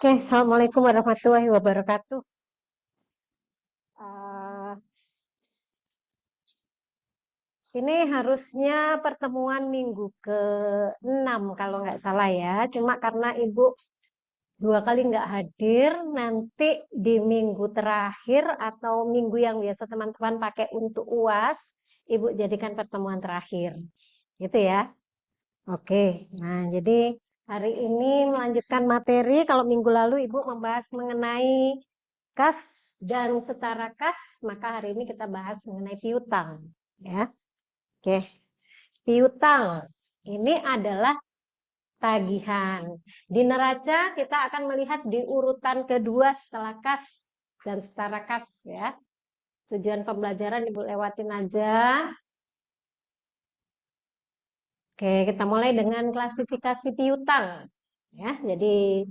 Oke, Assalamualaikum warahmatullahi wabarakatuh. Eh, ini harusnya pertemuan minggu ke-6 kalau nggak salah ya. Cuma karena Ibu 2 kali nggak hadir, nanti di minggu terakhir atau minggu yang biasa teman-teman pakai untuk UAS, Ibu jadikan pertemuan terakhir. Gitu ya. Oke, nah jadi hari ini melanjutkan materi. Kalau minggu lalu Ibu membahas mengenai kas dan setara kas, maka hari ini kita bahas mengenai piutang. Ya, oke. Piutang ini adalah tagihan. Di neraca kita akan melihat di urutan kedua setelah kas dan setara kas ya. Tujuan pembelajaran Ibu lewatin aja. Oke, kita mulai dengan klasifikasi piutang. Ya, jadi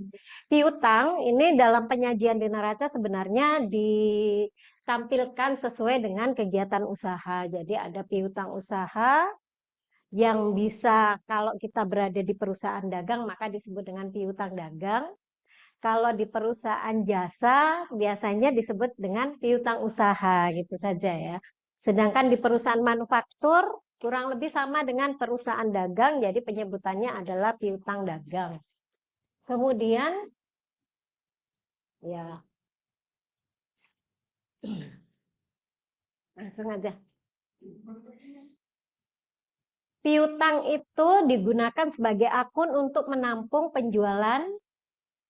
piutang ini dalam penyajian di neraca sebenarnya ditampilkan sesuai dengan kegiatan usaha. Jadi ada piutang usaha yang bisa kalau kita berada di perusahaan dagang maka disebut dengan piutang dagang. Kalau di perusahaan jasa biasanya disebut dengan piutang usaha gitu saja ya. Sedangkan di perusahaan manufaktur kurang lebih sama dengan perusahaan dagang, jadi penyebutannya adalah piutang dagang. Kemudian ya langsung aja. Piutang itu digunakan sebagai akun untuk menampung penjualan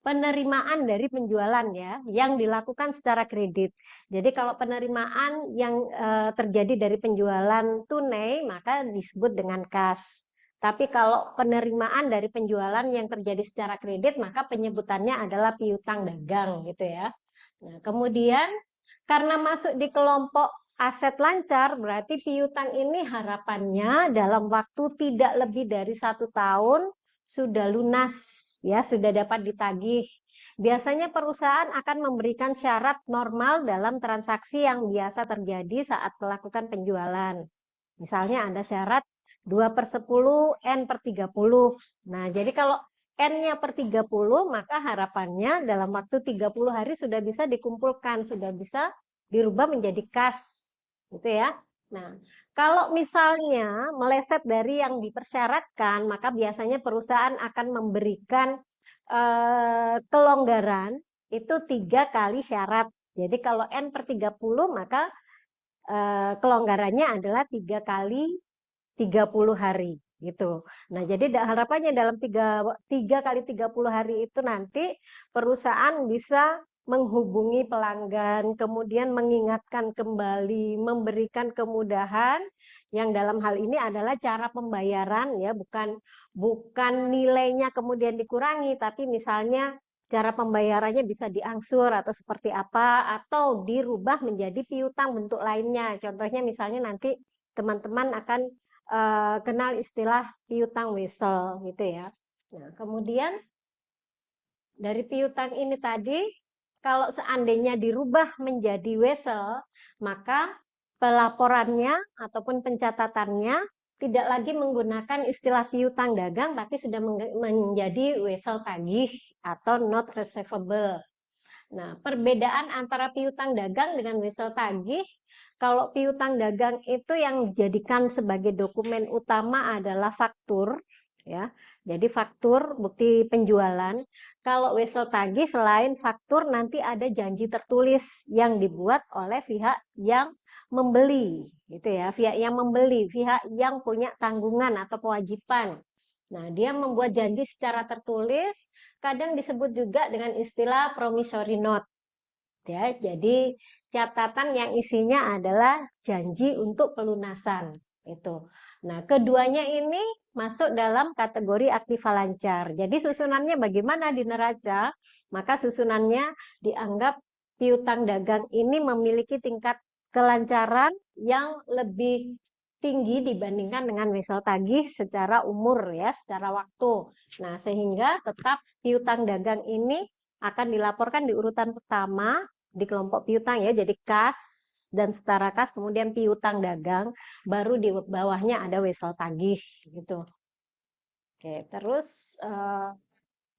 penerimaan dari penjualan ya yang dilakukan secara kredit. Jadi kalau penerimaan yang terjadi dari penjualan tunai maka disebut dengan kas. Tapi kalau penerimaan dari penjualan yang terjadi secara kredit maka penyebutannya adalah piutang dagang gitu ya. Nah, kemudian karena masuk di kelompok aset lancar, berarti piutang ini harapannya dalam waktu tidak lebih dari 1 tahun sudah lunas, ya sudah dapat ditagih. Biasanya perusahaan akan memberikan syarat normal dalam transaksi yang biasa terjadi saat melakukan penjualan. Misalnya ada syarat 2/10 N/30. Nah, jadi kalau N-nya per 30, maka harapannya dalam waktu 30 hari sudah bisa dikumpulkan, sudah bisa dirubah menjadi kas. Gitu ya. Nah, kalau misalnya meleset dari yang dipersyaratkan, maka biasanya perusahaan akan memberikan kelonggaran itu 3 kali syarat. Jadi kalau N/30 maka kelonggarannya adalah 3 kali 30 hari gitu. Nah, jadi harapannya dalam 3 kali 30 hari itu nanti perusahaan bisa menghubungi pelanggan, kemudian mengingatkan kembali, memberikan kemudahan yang dalam hal ini adalah cara pembayaran ya, bukan nilainya kemudian dikurangi, tapi misalnya cara pembayarannya bisa diangsur atau seperti apa atau dirubah menjadi piutang bentuk lainnya. Contohnya misalnya nanti teman-teman akan kenal istilah piutang wesel gitu ya. Nah, kemudian dari piutang ini tadi, kalau seandainya dirubah menjadi wesel, maka pelaporannya ataupun pencatatannya tidak lagi menggunakan istilah piutang dagang, tapi sudah menjadi wesel tagih atau not receivable. Nah, perbedaan antara piutang dagang dengan wesel tagih, kalau piutang dagang itu yang dijadikan sebagai dokumen utama adalah faktur, ya. Jadi faktur bukti penjualan. Kalau wesel tagih selain faktur nanti ada janji tertulis yang dibuat oleh pihak yang membeli, gitu ya. Pihak yang membeli, pihak yang punya tanggungan atau kewajiban. Nah, dia membuat janji secara tertulis, kadang disebut juga dengan istilah promissory note. Ya, jadi catatan yang isinya adalah janji untuk pelunasan. Itu. Nah, keduanya ini masuk dalam kategori aktiva lancar. Jadi susunannya bagaimana di neraca? Maka susunannya dianggap piutang dagang ini memiliki tingkat kelancaran yang lebih tinggi dibandingkan dengan wesel tagih secara umur ya, secara waktu. Nah, sehingga tetap piutang dagang ini akan dilaporkan di urutan pertama di kelompok piutang ya, jadi kas dan setara kas, kemudian piutang dagang, baru di bawahnya ada wesel tagih gitu. Oke, terus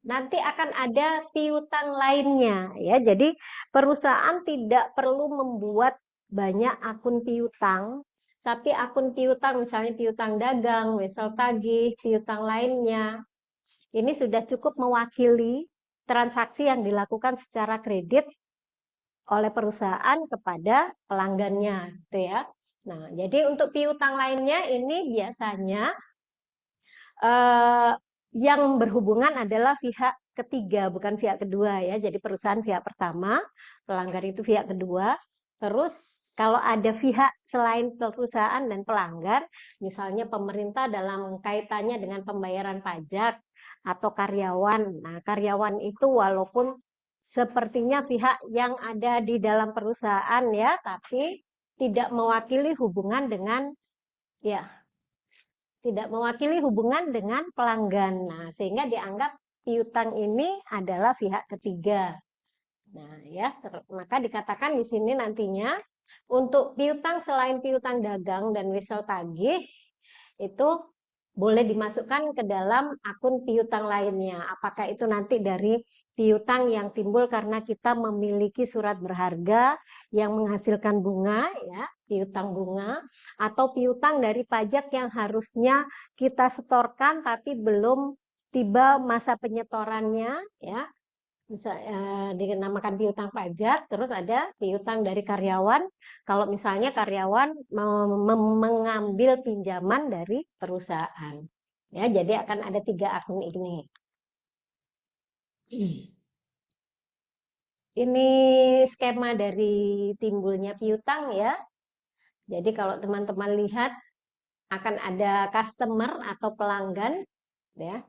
nanti akan ada piutang lainnya ya. Jadi perusahaan tidak perlu membuat banyak akun piutang, tapi akun piutang misalnya piutang dagang, wesel tagih, piutang lainnya, ini sudah cukup mewakili transaksi yang dilakukan secara kredit oleh perusahaan kepada pelanggannya, gitu ya. Nah, jadi untuk piutang lainnya ini biasanya eh, yang berhubungan adalah pihak ketiga, bukan pihak kedua ya. Jadi perusahaan pihak pertama, pelanggan itu pihak kedua. Terus kalau ada pihak selain perusahaan dan pelanggar, misalnya pemerintah dalam kaitannya dengan pembayaran pajak atau karyawan. Nah, karyawan itu walaupun sepertinya pihak yang ada di dalam perusahaan ya, tapi tidak mewakili hubungan dengan ya tidak mewakili hubungan dengan pelanggan. Nah, sehingga dianggap piutang ini adalah pihak ketiga. Nah, ya, maka dikatakan di sini nantinya untuk piutang selain piutang dagang dan wesel tagih itu boleh dimasukkan ke dalam akun piutang lainnya. Apakah itu nanti dari piutang yang timbul karena kita memiliki surat berharga yang menghasilkan bunga, ya, piutang bunga, atau piutang dari pajak yang harusnya kita setorkan tapi belum tiba masa penyetorannya, ya, bisa dinamakan piutang pajak. Terus ada piutang dari karyawan kalau misalnya karyawan mengambil pinjaman dari perusahaan, ya. Jadi akan ada 3 akun ini. Ini skema dari timbulnya piutang ya. Jadi kalau teman-teman lihat akan ada customer atau pelanggan, ya.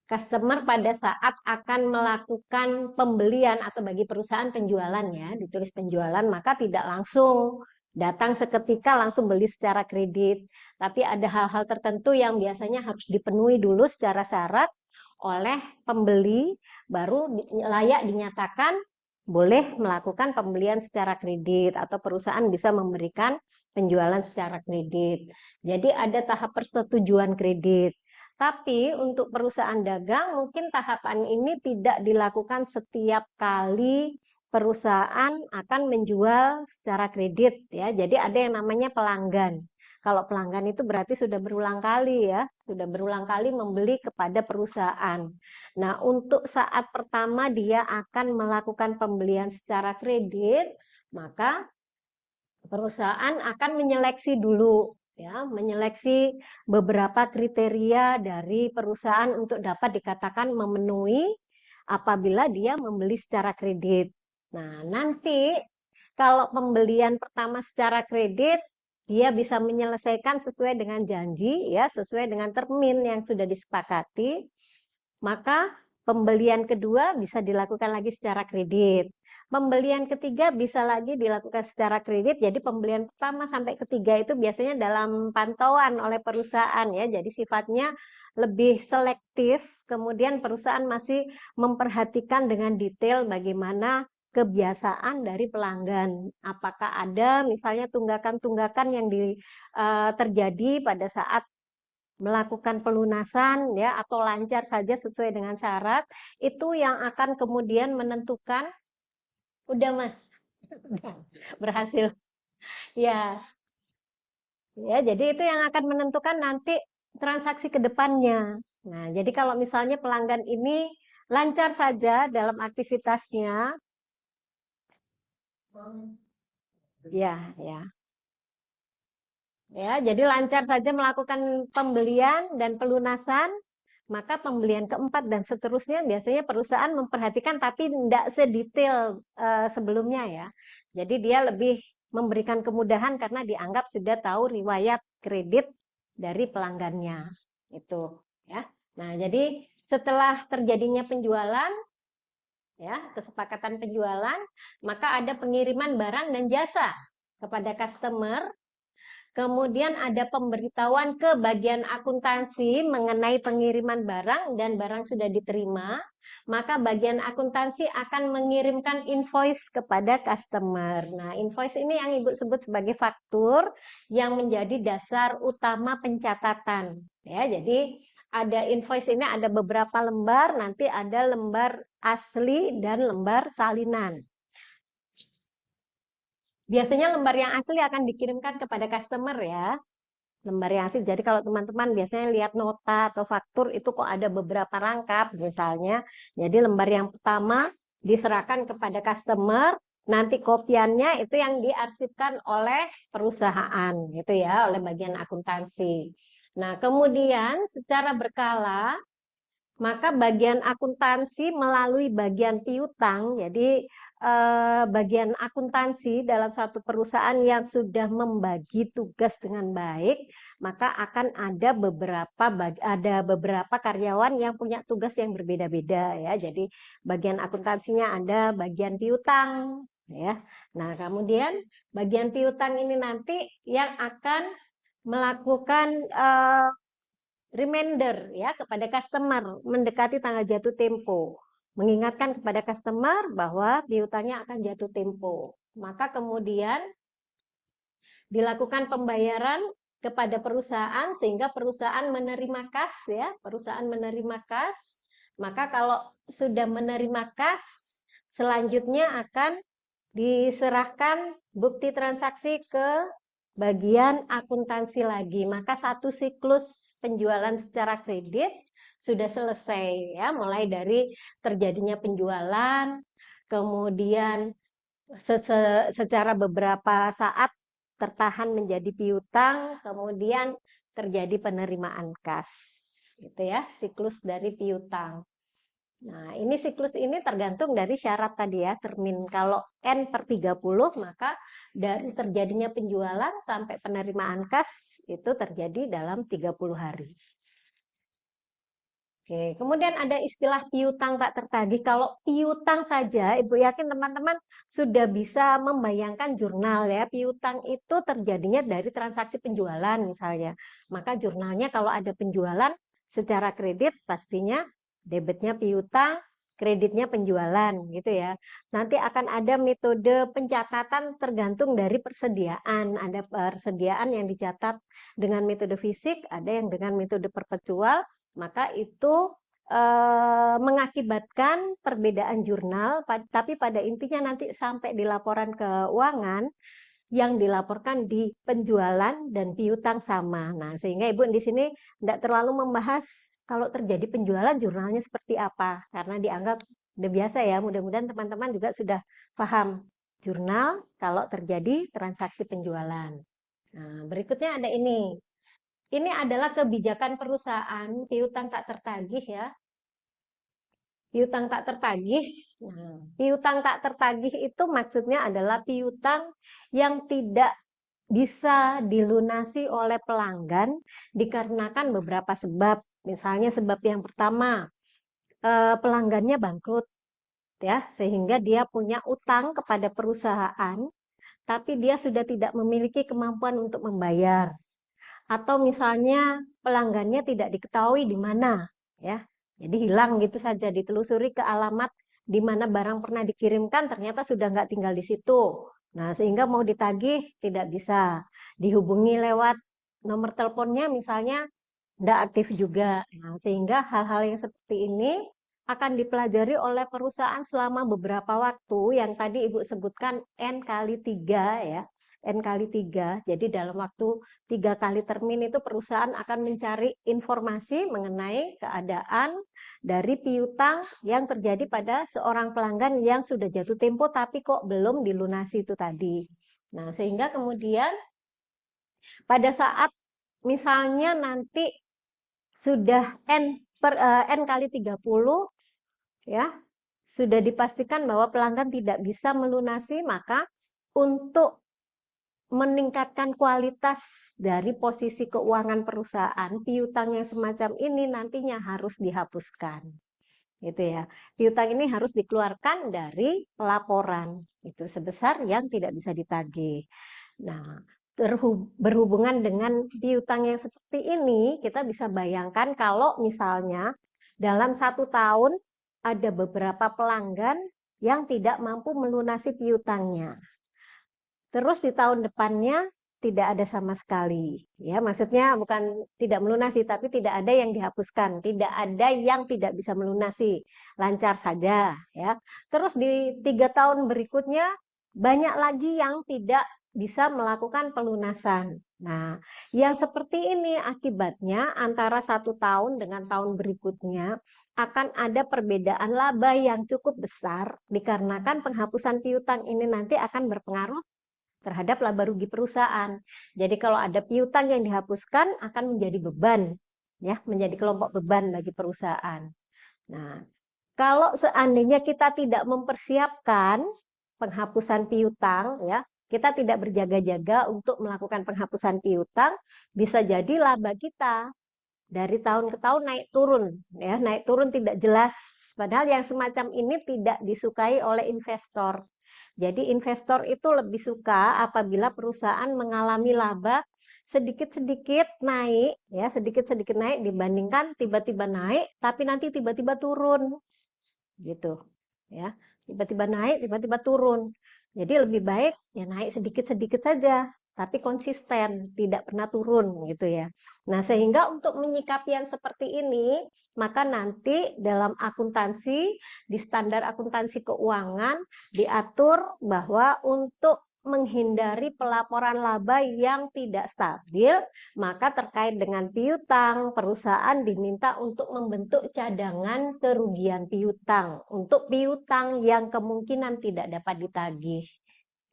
Customer pada saat akan melakukan pembelian atau bagi perusahaan penjualan ya, ditulis penjualan, maka tidak langsung datang seketika langsung beli secara kredit. Tapi ada hal-hal tertentu yang biasanya harus dipenuhi dulu secara syarat oleh pembeli, baru layak dinyatakan boleh melakukan pembelian secara kredit atau perusahaan bisa memberikan penjualan secara kredit. Jadi ada tahap persetujuan kredit. Tapi untuk perusahaan dagang mungkin tahapan ini tidak dilakukan setiap kali perusahaan akan menjual secara kredit ya. Jadi ada yang namanya pelanggan. Kalau pelanggan itu berarti sudah berulang kali ya, sudah berulang kali membeli kepada perusahaan. Nah, untuk saat pertama dia akan melakukan pembelian secara kredit, maka perusahaan akan menyeleksi dulu ya, menyeleksi beberapa kriteria dari perusahaan untuk dapat dikatakan memenuhi apabila dia membeli secara kredit. Nah, nanti kalau pembelian pertama secara kredit dia bisa menyelesaikan sesuai dengan janji ya, sesuai dengan termin yang sudah disepakati, maka pembelian kedua bisa dilakukan lagi secara kredit. Pembelian ketiga bisa lagi dilakukan secara kredit. Jadi pembelian pertama sampai ketiga itu biasanya dalam pantauan oleh perusahaan ya. Jadi sifatnya lebih selektif. Kemudian perusahaan masih memperhatikan dengan detail bagaimana kebiasaan dari pelanggan. Apakah ada misalnya tunggakan-tunggakan yang terjadi pada saat melakukan pelunasan ya atau lancar saja sesuai dengan syarat, itu yang akan kemudian menentukan. Udah Mas. Berhasil ya. Ya, jadi itu yang akan menentukan nanti transaksi ke depannya. Nah, jadi kalau misalnya pelanggan ini lancar saja dalam aktivitasnya, ya, ya. Ya, jadi lancar saja melakukan pembelian dan pelunasan, maka pembelian keempat dan seterusnya biasanya perusahaan memperhatikan tapi tidak sedetail sebelumnya ya. Jadi dia lebih memberikan kemudahan karena dianggap sudah tahu riwayat kredit dari pelanggannya. Itu ya. Nah, jadi setelah terjadinya penjualan ya, kesepakatan penjualan, maka ada pengiriman barang dan jasa kepada customer. Kemudian ada pemberitahuan ke bagian akuntansi mengenai pengiriman barang dan barang sudah diterima, maka bagian akuntansi akan mengirimkan invoice kepada customer. Nah, invoice ini yang Ibu sebut sebagai faktur yang menjadi dasar utama pencatatan. Ya, jadi ada invoice ini ada beberapa lembar, nanti ada lembar asli dan lembar salinan. Biasanya lembar yang asli akan dikirimkan kepada customer ya. Lembar yang asli. Jadi kalau teman-teman biasanya lihat nota atau faktur itu kok ada beberapa rangkap misalnya. Jadi lembar yang pertama diserahkan kepada customer, nanti kopiannya itu yang diarsipkan oleh perusahaan gitu ya, oleh bagian akuntansi. Nah, kemudian secara berkala maka bagian akuntansi melalui bagian piutang, jadi bagian akuntansi dalam satu perusahaan yang sudah membagi tugas dengan baik, maka akan ada beberapa karyawan yang punya tugas yang berbeda-beda ya. Jadi bagian akuntansinya ada bagian piutang ya. Nah, kemudian bagian piutang ini nanti yang akan melakukan reminder ya kepada customer mendekati tanggal jatuh tempo, mengingatkan kepada customer bahwa piutangnya akan jatuh tempo. Maka kemudian dilakukan pembayaran kepada perusahaan sehingga perusahaan menerima kas ya, perusahaan menerima kas. Maka kalau sudah menerima kas, selanjutnya akan diserahkan bukti transaksi ke bagian akuntansi lagi. Maka satu siklus penjualan secara kredit sudah selesai ya, mulai dari terjadinya penjualan, kemudian secara beberapa saat tertahan menjadi piutang, kemudian terjadi penerimaan kas. Gitu ya, siklus dari piutang. Nah, ini siklus ini tergantung dari syarat tadi ya, termin. Kalau N/30, maka dari terjadinya penjualan sampai penerimaan kas itu terjadi dalam 30 hari. Oke, kemudian ada istilah piutang tak tertagih. Kalau piutang saja, Ibu yakin teman-teman sudah bisa membayangkan jurnal ya. Piutang itu terjadinya dari transaksi penjualan misalnya. Maka jurnalnya kalau ada penjualan secara kredit pastinya debitnya piutang, kreditnya penjualan gitu ya. Nanti akan ada metode pencatatan tergantung dari persediaan. Ada persediaan yang dicatat dengan metode fisik, ada yang dengan metode perpetual, maka itu mengakibatkan perbedaan jurnal, tapi pada intinya nanti sampai di laporan keuangan yang dilaporkan di penjualan dan piutang sama. Nah, sehingga Ibu di sini tidak terlalu membahas kalau terjadi penjualan jurnalnya seperti apa, karena dianggap udah biasa ya. Mudah-mudahan teman-teman juga sudah paham jurnal kalau terjadi transaksi penjualan. Nah, berikutnya ada ini. Ini adalah kebijakan perusahaan piutang tak tertagih ya. Piutang tak tertagih. Nah, piutang tak tertagih itu maksudnya adalah piutang yang tidak bisa dilunasi oleh pelanggan dikarenakan beberapa sebab. Misalnya sebab yang pertama, pelanggannya bangkrut ya, sehingga dia punya utang kepada perusahaan, tapi dia sudah tidak memiliki kemampuan untuk membayar. Atau misalnya pelanggannya tidak diketahui di mana ya, jadi hilang gitu saja, ditelusuri ke alamat di mana barang pernah dikirimkan ternyata sudah nggak tinggal di situ. Nah, sehingga mau ditagih tidak bisa, dihubungi lewat nomor teleponnya misalnya tidak aktif juga. Nah, sehingga hal-hal yang seperti ini akan dipelajari oleh perusahaan selama beberapa waktu yang tadi Ibu sebutkan N kali 3 ya. N kali 3. Jadi dalam waktu 3 kali termin itu perusahaan akan mencari informasi mengenai keadaan dari piutang yang terjadi pada seorang pelanggan yang sudah jatuh tempo tapi kok belum dilunasi itu tadi. Nah, sehingga kemudian pada saat misalnya nanti sudah N kali 30 ya, sudah dipastikan bahwa pelanggan tidak bisa melunasi, maka untuk meningkatkan kualitas dari posisi keuangan perusahaan, piutang yang semacam ini nantinya harus dihapuskan. Gitu ya. Piutang ini harus dikeluarkan dari laporan itu sebesar yang tidak bisa ditagih. Nah, berhubungan dengan piutang yang seperti ini, kita bisa bayangkan kalau misalnya dalam 1 tahun ada beberapa pelanggan yang tidak mampu melunasi piutangnya. Terus di tahun depannya tidak ada sama sekali. Ya, maksudnya bukan tidak melunasi, tapi tidak ada yang dihapuskan, tidak ada yang tidak bisa melunasi, lancar saja. Ya, terus di 3 tahun berikutnya banyak lagi yang tidak bisa melakukan pelunasan. Nah, yang seperti ini akibatnya antara 1 tahun dengan tahun berikutnya akan ada perbedaan laba yang cukup besar dikarenakan penghapusan piutang ini nanti akan berpengaruh terhadap laba rugi perusahaan. Jadi kalau ada piutang yang dihapuskan akan menjadi beban, ya, menjadi kelompok beban bagi perusahaan. Nah, kalau seandainya kita tidak mempersiapkan penghapusan piutang, ya, kita tidak berjaga-jaga untuk melakukan penghapusan piutang, bisa jadi laba kita dari tahun ke tahun naik turun, ya, naik turun tidak jelas. Padahal yang semacam ini tidak disukai oleh investor. Jadi investor itu lebih suka apabila perusahaan mengalami laba sedikit-sedikit naik, ya, sedikit-sedikit naik dibandingkan tiba-tiba naik tapi nanti tiba-tiba turun, gitu, ya. Tiba-tiba naik, tiba-tiba turun. Jadi lebih baik ya naik sedikit-sedikit saja, tapi konsisten, tidak pernah turun, gitu ya. Nah, sehingga untuk menyikapi yang seperti ini, maka nanti dalam akuntansi, di standar akuntansi keuangan, diatur bahwa untuk menghindari pelaporan laba yang tidak stabil, maka terkait dengan piutang, perusahaan diminta untuk membentuk cadangan kerugian piutang untuk piutang yang kemungkinan tidak dapat ditagih.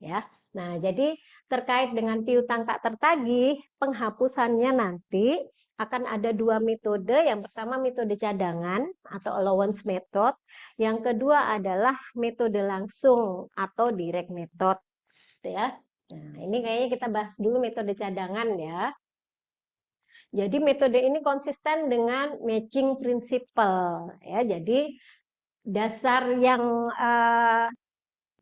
Ya. Nah, jadi terkait dengan piutang tak tertagih, penghapusannya nanti akan ada 2 metode. Yang pertama metode cadangan atau allowance method. Yang kedua adalah metode langsung atau direct method. Ya. Nah, ini kayaknya kita bahas dulu metode cadangan ya. Jadi metode ini konsisten dengan matching principle ya. Jadi dasar yang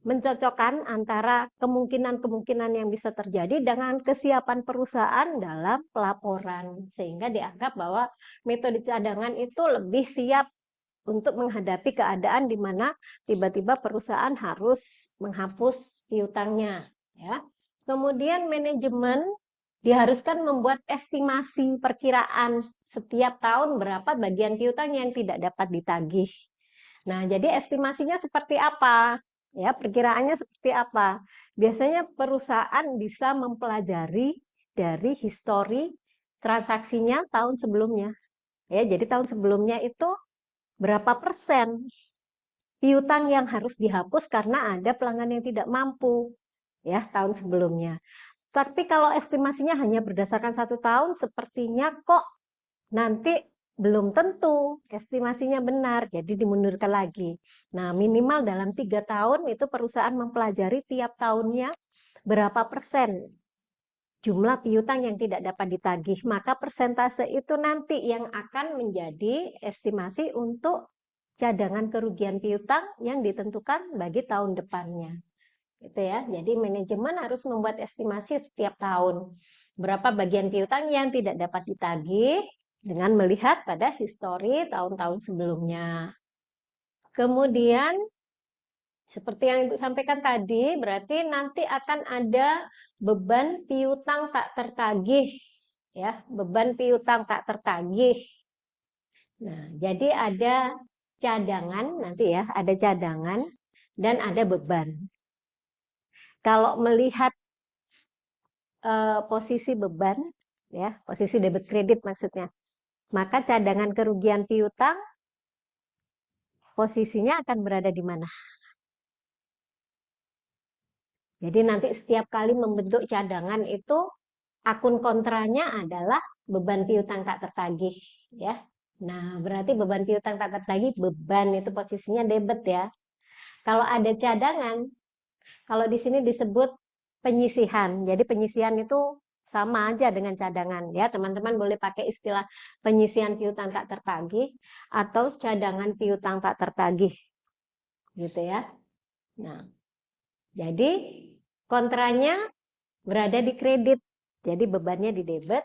mencocokkan antara kemungkinan-kemungkinan yang bisa terjadi dengan kesiapan perusahaan dalam pelaporan, sehingga dianggap bahwa metode cadangan itu lebih siap untuk menghadapi keadaan di mana tiba-tiba perusahaan harus menghapus piutangnya, ya. Kemudian manajemen diharuskan membuat estimasi perkiraan setiap tahun berapa bagian piutang yang tidak dapat ditagih. Nah, jadi estimasinya seperti apa? Ya, perkiraannya seperti apa? Biasanya perusahaan bisa mempelajari dari histori transaksinya tahun sebelumnya. Ya, jadi tahun sebelumnya itu berapa persen piutang yang harus dihapus karena ada pelanggan yang tidak mampu, ya, tahun sebelumnya. Tapi kalau estimasinya hanya berdasarkan 1 tahun, sepertinya kok nanti belum tentu estimasinya benar, jadi dimundurkan lagi. Nah, minimal dalam 3 tahun itu perusahaan mempelajari tiap tahunnya berapa persen jumlah piutang yang tidak dapat ditagih. Maka persentase itu nanti yang akan menjadi estimasi untuk cadangan kerugian piutang yang ditentukan bagi tahun depannya. Gitu ya. Jadi manajemen harus membuat estimasi setiap tahun. Berapa bagian piutang yang tidak dapat ditagih dengan melihat pada histori tahun-tahun sebelumnya. Kemudian seperti yang Ibu sampaikan tadi, berarti nanti akan ada beban piutang tak tertagih, ya, beban piutang tak tertagih. Nah, jadi ada cadangan nanti ya, ada cadangan dan ada beban. Kalau melihat posisi beban, ya, posisi debit kredit maksudnya, maka cadangan kerugian piutang posisinya akan berada di mana? Jadi nanti setiap kali membentuk cadangan itu akun kontranya adalah beban piutang tak tertagih, ya. Nah, berarti beban piutang tak tertagih, beban itu posisinya debit ya. Kalau ada cadangan, kalau di sini disebut penyisihan. Jadi penyisihan itu sama aja dengan cadangan ya. Teman-teman boleh pakai istilah penyisihan piutang tak tertagih atau cadangan piutang tak tertagih. Gitu ya. Nah, jadi kontranya berada di kredit. Jadi bebannya di debit,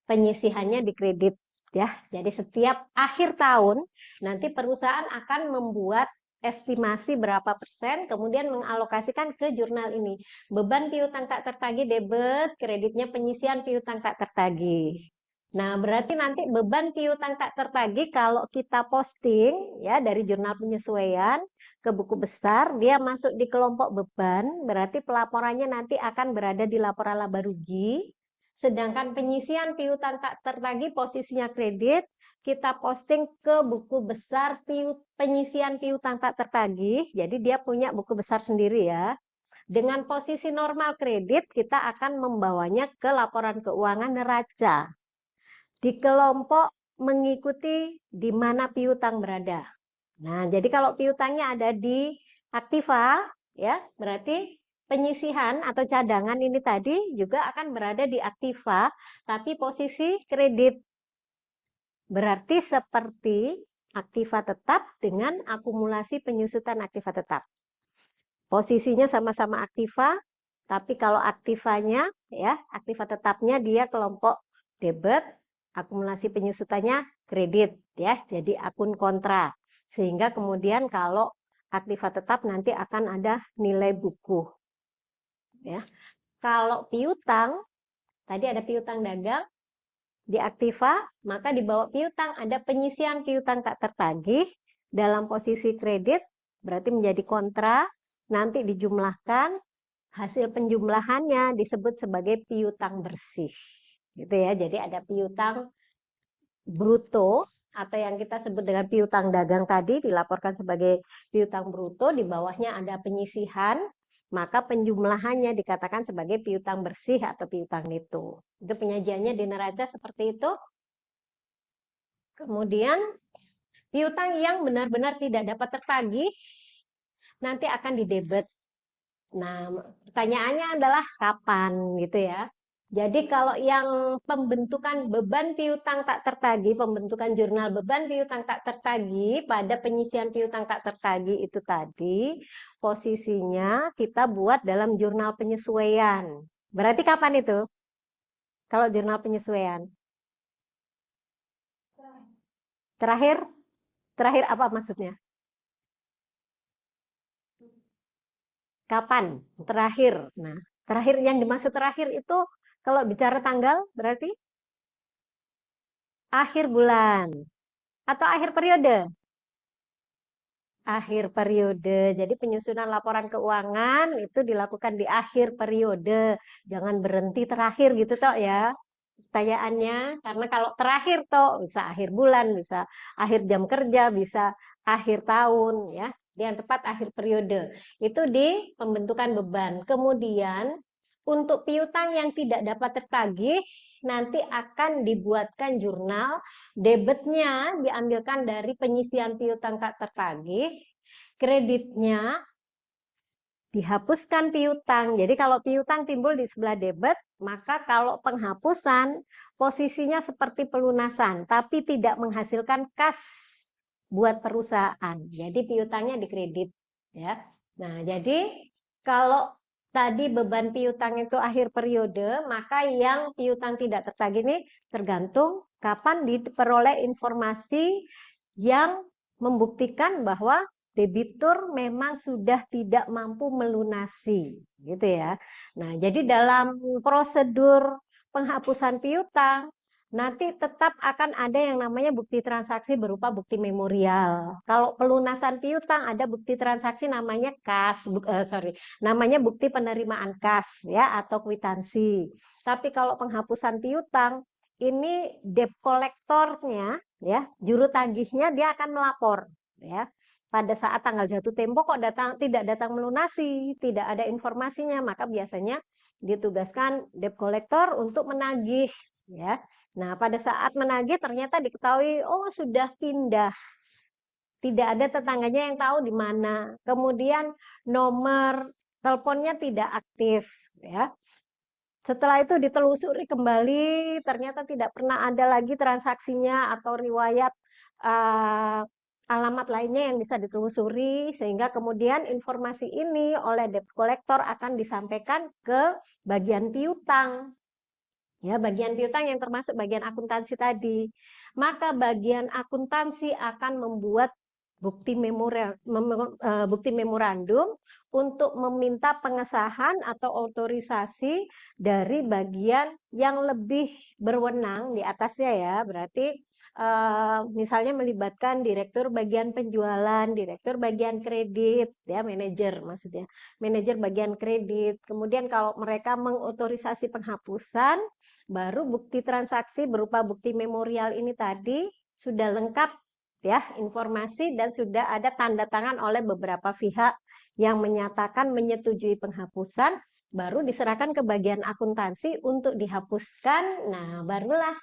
penyisihannya di kredit ya. Jadi setiap akhir tahun nanti perusahaan akan membuat estimasi berapa persen, kemudian mengalokasikan ke jurnal ini. Beban piutang tak tertagih debit, kreditnya penyisian piutang tak tertagih. Nah, berarti nanti beban piutang tak tertagih kalau kita posting ya dari jurnal penyesuaian ke buku besar, dia masuk di kelompok beban, berarti pelaporannya nanti akan berada di laporan laba rugi. Sedangkan penyisian piutang tak tertagih posisinya kredit, kita posting ke buku besar penyisian piutang tak tertagih. Jadi dia punya buku besar sendiri ya. Dengan posisi normal kredit, kita akan membawanya ke laporan keuangan neraca. Di kelompok mengikuti di mana piutang berada. Nah, jadi kalau piutangnya ada di aktiva, ya, berarti penyisihan atau cadangan ini tadi juga akan berada di aktiva, tapi posisi kredit. Berarti seperti aktiva tetap dengan akumulasi penyusutan aktiva tetap. Posisinya sama-sama aktiva, tapi kalau aktivanya ya, aktiva tetapnya dia kelompok debit, akumulasi penyusutannya kredit ya, jadi akun kontra. Sehingga kemudian kalau aktiva tetap nanti akan ada nilai buku. Ya. Kalau piutang, tadi ada piutang dagang, di aktiva, maka di bawah piutang ada penyisian piutang tak tertagih dalam posisi kredit, berarti menjadi kontra, nanti dijumlahkan, hasil penjumlahannya disebut sebagai piutang bersih. Gitu ya, jadi ada piutang bruto atau yang kita sebut dengan piutang dagang tadi dilaporkan sebagai piutang bruto, di bawahnya ada penyisihan, maka penjumlahannya dikatakan sebagai piutang bersih atau piutang neto. Itu penyajiannya di neraca seperti itu. Kemudian piutang yang benar-benar tidak dapat tertagih nanti akan didebet. Nah, pertanyaannya adalah kapan gitu ya. Jadi kalau yang pembentukan beban piutang tak tertagih, pembentukan jurnal beban piutang tak tertagih pada penyisian piutang tak tertagih itu tadi, posisinya kita buat dalam jurnal penyesuaian. Berarti kapan itu? Kalau jurnal penyesuaian? Terakhir? Terakhir apa maksudnya? Kapan? Terakhir. Nah, terakhir yang dimaksud terakhir itu kalau bicara tanggal berarti akhir bulan atau akhir periode. Akhir periode. Jadi penyusunan laporan keuangan itu dilakukan di akhir periode. Jangan berhenti terakhir gitu toh ya. Pertanyaannya, karena kalau terakhir toh bisa akhir bulan, bisa akhir jam kerja, bisa akhir tahun ya. Yang tepat akhir periode. Itu di pembentukan beban. Kemudian untuk piutang yang tidak dapat tertagih nanti akan dibuatkan jurnal, debitnya diambilkan dari penyisian piutang tak tertagih, kreditnya dihapuskan piutang. Jadi kalau piutang timbul di sebelah debit, maka kalau penghapusan posisinya seperti pelunasan, tapi tidak menghasilkan kas buat perusahaan. Jadi piutangnya dikredit, ya. Nah, jadi kalau tadi beban piutang itu akhir periode, maka yang piutang tidak tertagih ini tergantung kapan diperoleh informasi yang membuktikan bahwa debitur memang sudah tidak mampu melunasi, gitu ya. Nah, jadi dalam prosedur penghapusan piutang nanti tetap akan ada yang namanya bukti transaksi berupa bukti memorial. Kalau pelunasan piutang ada bukti transaksi namanya kas, namanya bukti penerimaan kas ya atau kwitansi. Tapi kalau penghapusan piutang ini debt kolektornya ya, juru tagihnya dia akan melapor ya. Pada saat tanggal jatuh tempo kok tidak datang melunasi, tidak ada informasinya, maka biasanya ditugaskan debt kolektor untuk menagih ya. Nah, pada saat menagih ternyata diketahui oh sudah pindah. Tidak ada tetangganya yang tahu di mana. Kemudian nomor teleponnya tidak aktif ya. Setelah itu ditelusuri kembali, ternyata tidak pernah ada lagi transaksinya atau riwayat alamat lainnya yang bisa ditelusuri, sehingga kemudian informasi ini oleh debt collector akan disampaikan ke bagian piutang. Ya, bagian piutang yang termasuk bagian akuntansi tadi. Maka bagian akuntansi akan membuat bukti memorandum untuk meminta pengesahan atau otorisasi dari bagian yang lebih berwenang di atasnya ya. Berarti misalnya melibatkan direktur bagian penjualan, direktur bagian kredit, ya manajer maksudnya, manajer bagian kredit. Kemudian kalau mereka mengotorisasi penghapusan, baru bukti transaksi berupa bukti memorial ini tadi sudah lengkap ya informasi dan sudah ada tanda tangan oleh beberapa pihak yang menyatakan menyetujui penghapusan, baru diserahkan ke bagian akuntansi untuk dihapuskan. Nah, barulah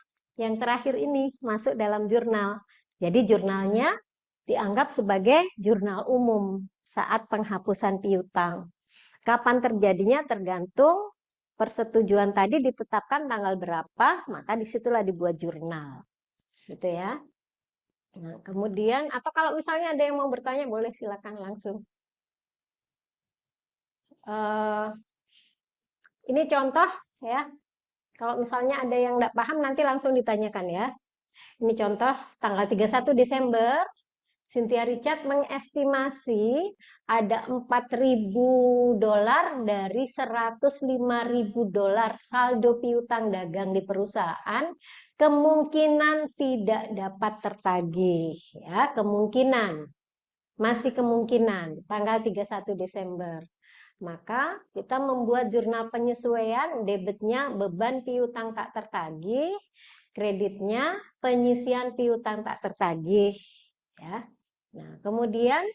yang terakhir ini masuk dalam jurnal. Jadi jurnalnya dianggap sebagai jurnal umum saat penghapusan piutang. Kapan terjadinya tergantung persetujuan tadi ditetapkan tanggal berapa, maka disitulah dibuat jurnal. Gitu ya. Nah, kemudian, atau kalau misalnya ada yang mau bertanya, boleh silakan langsung. Ini contoh ya. Kalau misalnya ada yang tidak paham, nanti langsung ditanyakan ya. Ini contoh tanggal 31 Desember, Cynthia Richard mengestimasi ada $4.000 dari $105.000 saldo piutang dagang di perusahaan kemungkinan tidak dapat tertagih ya, kemungkinan masih kemungkinan tanggal 31 Desember. Maka kita membuat jurnal penyesuaian debitnya beban piutang tak tertagih, kreditnya penyisian piutang tak tertagih ya. Nah, kemudian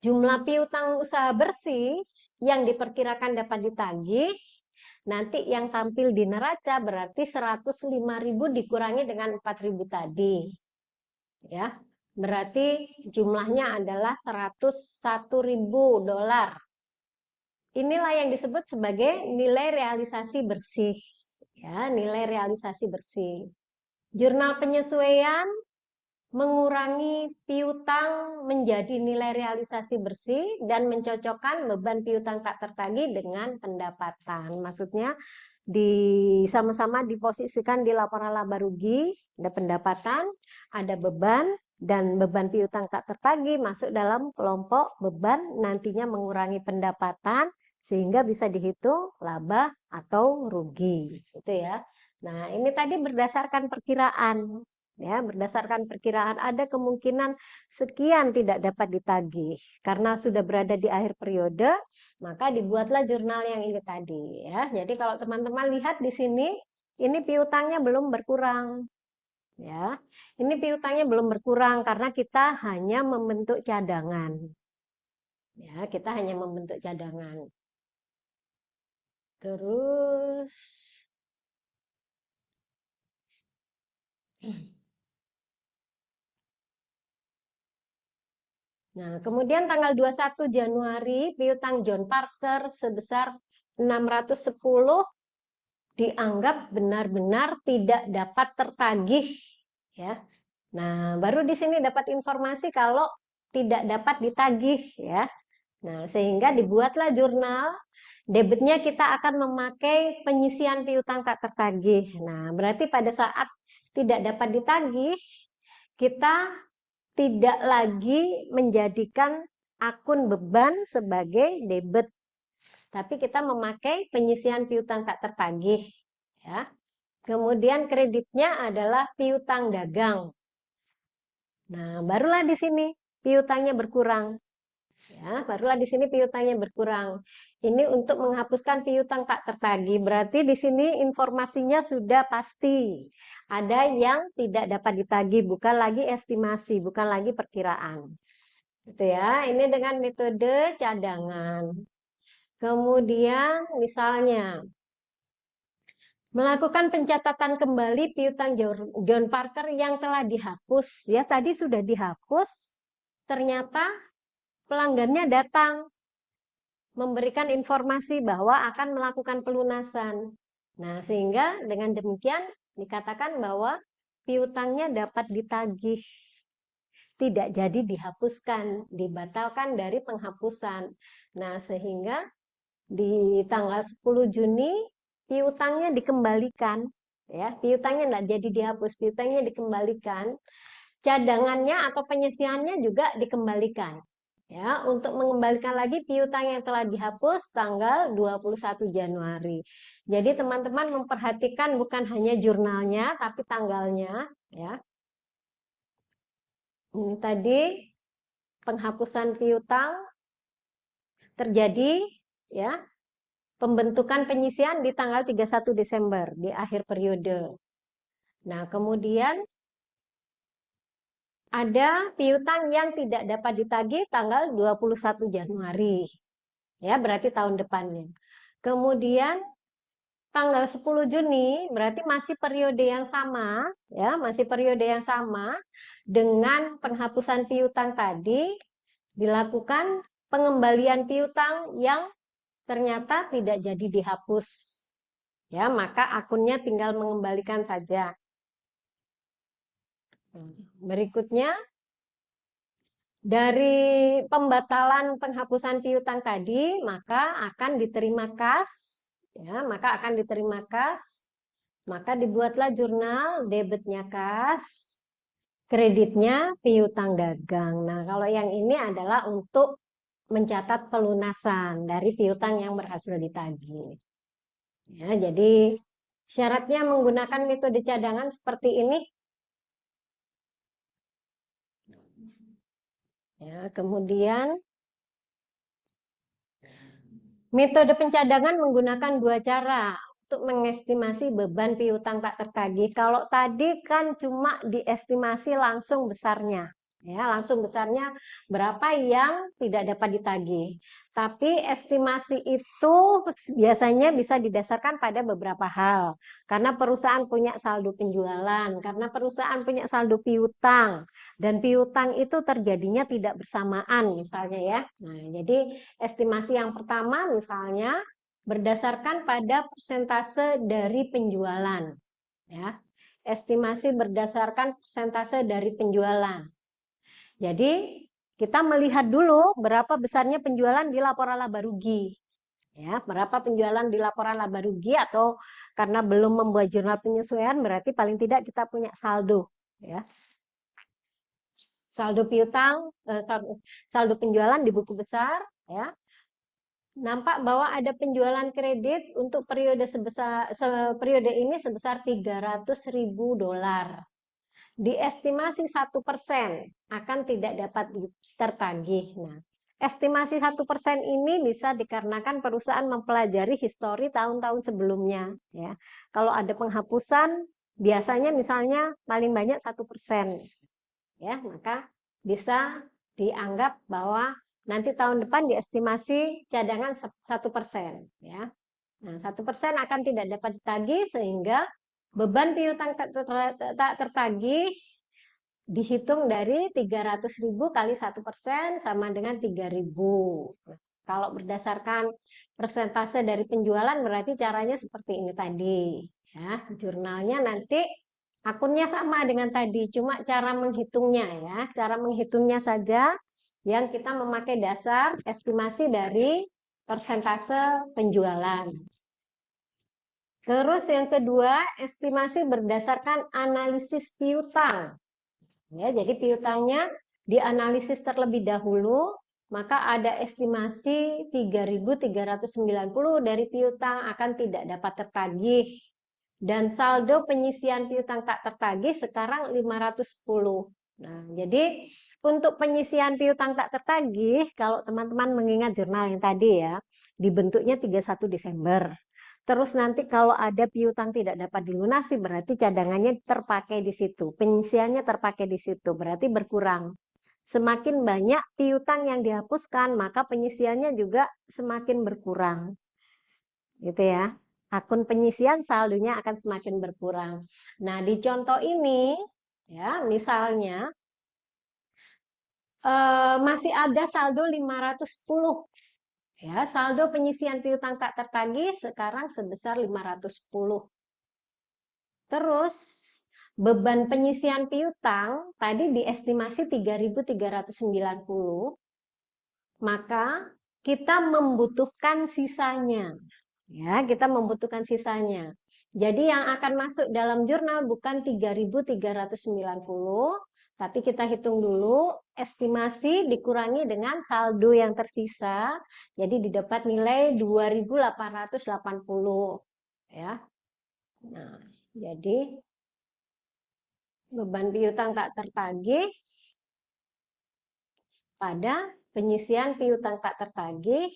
jumlah piutang usaha bersih yang diperkirakan dapat ditagih, nanti yang tampil di neraca berarti 105.000 dikurangi dengan 4.000 tadi. Ya, berarti jumlahnya adalah $101.000. Inilah yang disebut sebagai nilai realisasi bersih. Ya, nilai realisasi bersih. Jurnal penyesuaian mengurangi piutang menjadi nilai realisasi bersih dan mencocokkan beban piutang tak tertagih dengan pendapatan. Maksudnya sama-sama diposisikan di laporan laba rugi, ada pendapatan, ada beban, dan beban piutang tak tertagih masuk dalam kelompok beban nantinya mengurangi pendapatan sehingga bisa dihitung laba atau rugi gitu ya. Nah, ini tadi berdasarkan perkiraan ya, berdasarkan perkiraan ada kemungkinan sekian tidak dapat ditagih karena sudah berada di akhir periode, maka dibuatlah jurnal yang ini tadi ya. Jadi kalau teman-teman lihat di sini, ini piutangnya belum berkurang. Ya, ini piutangnya belum berkurang karena kita hanya membentuk cadangan. Ya, kita hanya membentuk cadangan. Terus nah, kemudian tanggal 21 Januari piutang John Parker sebesar 610 dianggap benar-benar tidak dapat tertagih ya. Nah, baru di sini dapat informasi kalau tidak dapat ditagih ya. Nah, sehingga dibuatlah jurnal. Debitnya kita akan memakai penyisian piutang tak tertagih. Nah, berarti pada saat tidak dapat ditagih, kita tidak lagi menjadikan akun beban sebagai debit, tapi kita memakai penyisian piutang tak tertagih. Ya. Kemudian kreditnya adalah piutang dagang. Nah, barulah di sini piutangnya berkurang. Ya, barulah di sini piutangnya berkurang. Ini untuk menghapuskan piutang tak tertagih. Berarti di sini informasinya sudah pasti. Ada yang tidak dapat ditagih, bukan lagi estimasi, bukan lagi perkiraan. Gitu ya. Ini dengan metode cadangan. Kemudian misalnya melakukan pencatatan kembali piutang John Parker yang telah dihapus. Ya, tadi sudah dihapus. Ternyata pelanggannya datang memberikan informasi bahwa akan melakukan pelunasan. Nah, sehingga dengan demikian dikatakan bahwa piutangnya dapat ditagih, tidak jadi dihapuskan, dibatalkan dari penghapusan. Nah, sehingga di tanggal 10 Juni piutangnya dikembalikan, ya, piutangnya tidak jadi dihapus, piutangnya dikembalikan cadangannya atau penyisiannya juga dikembalikan. Ya, untuk mengembalikan lagi piutang yang telah dihapus tanggal 21 Januari. Jadi teman-teman memperhatikan bukan hanya jurnalnya tapi tanggalnya, ya. Ini tadi penghapusan piutang terjadi, ya. Pembentukan penyisian di tanggal 31 Desember di akhir periode. Nah, kemudian ada piutang yang tidak dapat ditagih tanggal 21 Januari. Ya, berarti tahun depannya. Kemudian tanggal 10 Juni berarti masih periode yang sama, ya, masih periode yang sama dengan penghapusan piutang tadi dilakukan pengembalian piutang yang ternyata tidak jadi dihapus. Ya, maka akunnya tinggal mengembalikan saja. Berikutnya, dari pembatalan penghapusan piutang tadi, maka akan diterima kas, ya, maka dibuatlah jurnal debitnya kas, kreditnya piutang dagang. Nah, kalau yang ini adalah untuk mencatat pelunasan dari piutang yang berhasil ditagih. Ya, jadi syaratnya menggunakan metode cadangan seperti ini. Ya, kemudian metode pencadangan menggunakan dua cara untuk mengestimasi beban piutang tak tertagih. Kalau tadi kan cuma diestimasi langsung besarnya, ya, langsung besarnya berapa yang tidak dapat ditagih. Tapi estimasi itu biasanya bisa didasarkan pada beberapa hal. Karena perusahaan punya saldo penjualan, karena perusahaan punya saldo piutang, dan piutang itu terjadinya tidak bersamaan misalnya, ya. Nah, jadi estimasi yang pertama misalnya berdasarkan pada persentase dari penjualan, ya. Estimasi berdasarkan persentase dari penjualan. Jadi kita melihat dulu berapa besarnya penjualan di laporan laba rugi. Ya, berapa penjualan di laporan laba rugi, atau karena belum membuat jurnal penyesuaian berarti paling tidak kita punya saldo, ya. Saldo piutang, saldo penjualan di buku besar, ya. Nampak bahwa ada penjualan kredit untuk periode periode ini sebesar 300.000 dolar. Diestimasi 1% akan tidak dapat tertagih. Nah, estimasi 1% ini bisa dikarenakan perusahaan mempelajari histori tahun-tahun sebelumnya. Ya, kalau ada penghapusan, biasanya misalnya paling banyak 1%. Ya, maka bisa dianggap bahwa nanti tahun depan diestimasi cadangan 1%. Ya. Nah, 1% akan tidak dapat ditagih sehingga beban piutang tak tertagih dihitung dari 300.000 kali 1% sama dengan 3.000. Kalau berdasarkan persentase dari penjualan berarti caranya seperti ini tadi. Ya, jurnalnya nanti akunnya sama dengan tadi, cuma cara menghitungnya, ya. Cara menghitungnya saja yang kita memakai dasar estimasi dari persentase penjualan. Terus yang kedua, estimasi berdasarkan analisis piutang. Ya, jadi piutangnya dianalisis terlebih dahulu, maka ada estimasi 3.390 dari piutang akan tidak dapat tertagih. Dan saldo penyisian piutang tak tertagih sekarang 510. Nah, jadi untuk penyisian piutang tak tertagih, kalau teman-teman mengingat jurnal yang tadi, ya, dibentuknya 31 Desember. Terus nanti kalau ada piutang tidak dapat dilunasi, berarti cadangannya terpakai di situ, penyisiannya terpakai di situ, berarti berkurang. Semakin banyak piutang yang dihapuskan, maka penyisiannya juga semakin berkurang. Gitu, ya. Akun penyisian saldonya akan semakin berkurang. Nah, di contoh ini, ya, misalnya masih ada saldo 510. Ya, saldo penyisian piutang tak tertagih sekarang sebesar 510. Terus beban penyisian piutang tadi diestimasi 3.390. Maka kita membutuhkan sisanya. Ya, kita membutuhkan sisanya. Jadi yang akan masuk dalam jurnal bukan 3.390, Tapi kita hitung dulu, estimasi dikurangi dengan saldo yang tersisa. Jadi didapat nilai 2.880 ya. Nah, jadi beban piutang tak tertagih pada penyisian piutang tak tertagih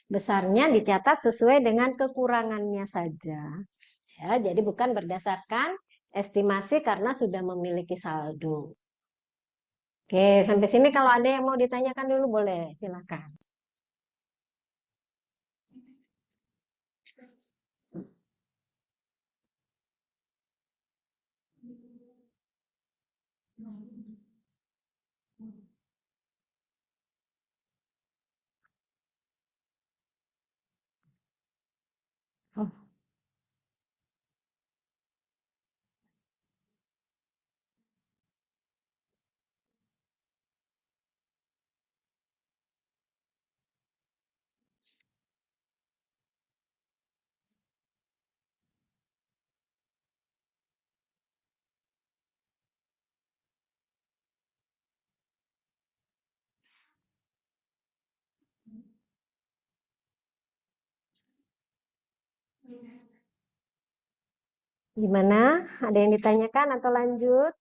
besarnya dicatat sesuai dengan kekurangannya saja. Ya, jadi bukan berdasarkan estimasi karena sudah memiliki saldo. Oke, sampai sini kalau ada yang mau ditanyakan dulu boleh, silakan. Oh, gimana? Ada yang ditanyakan atau lanjut?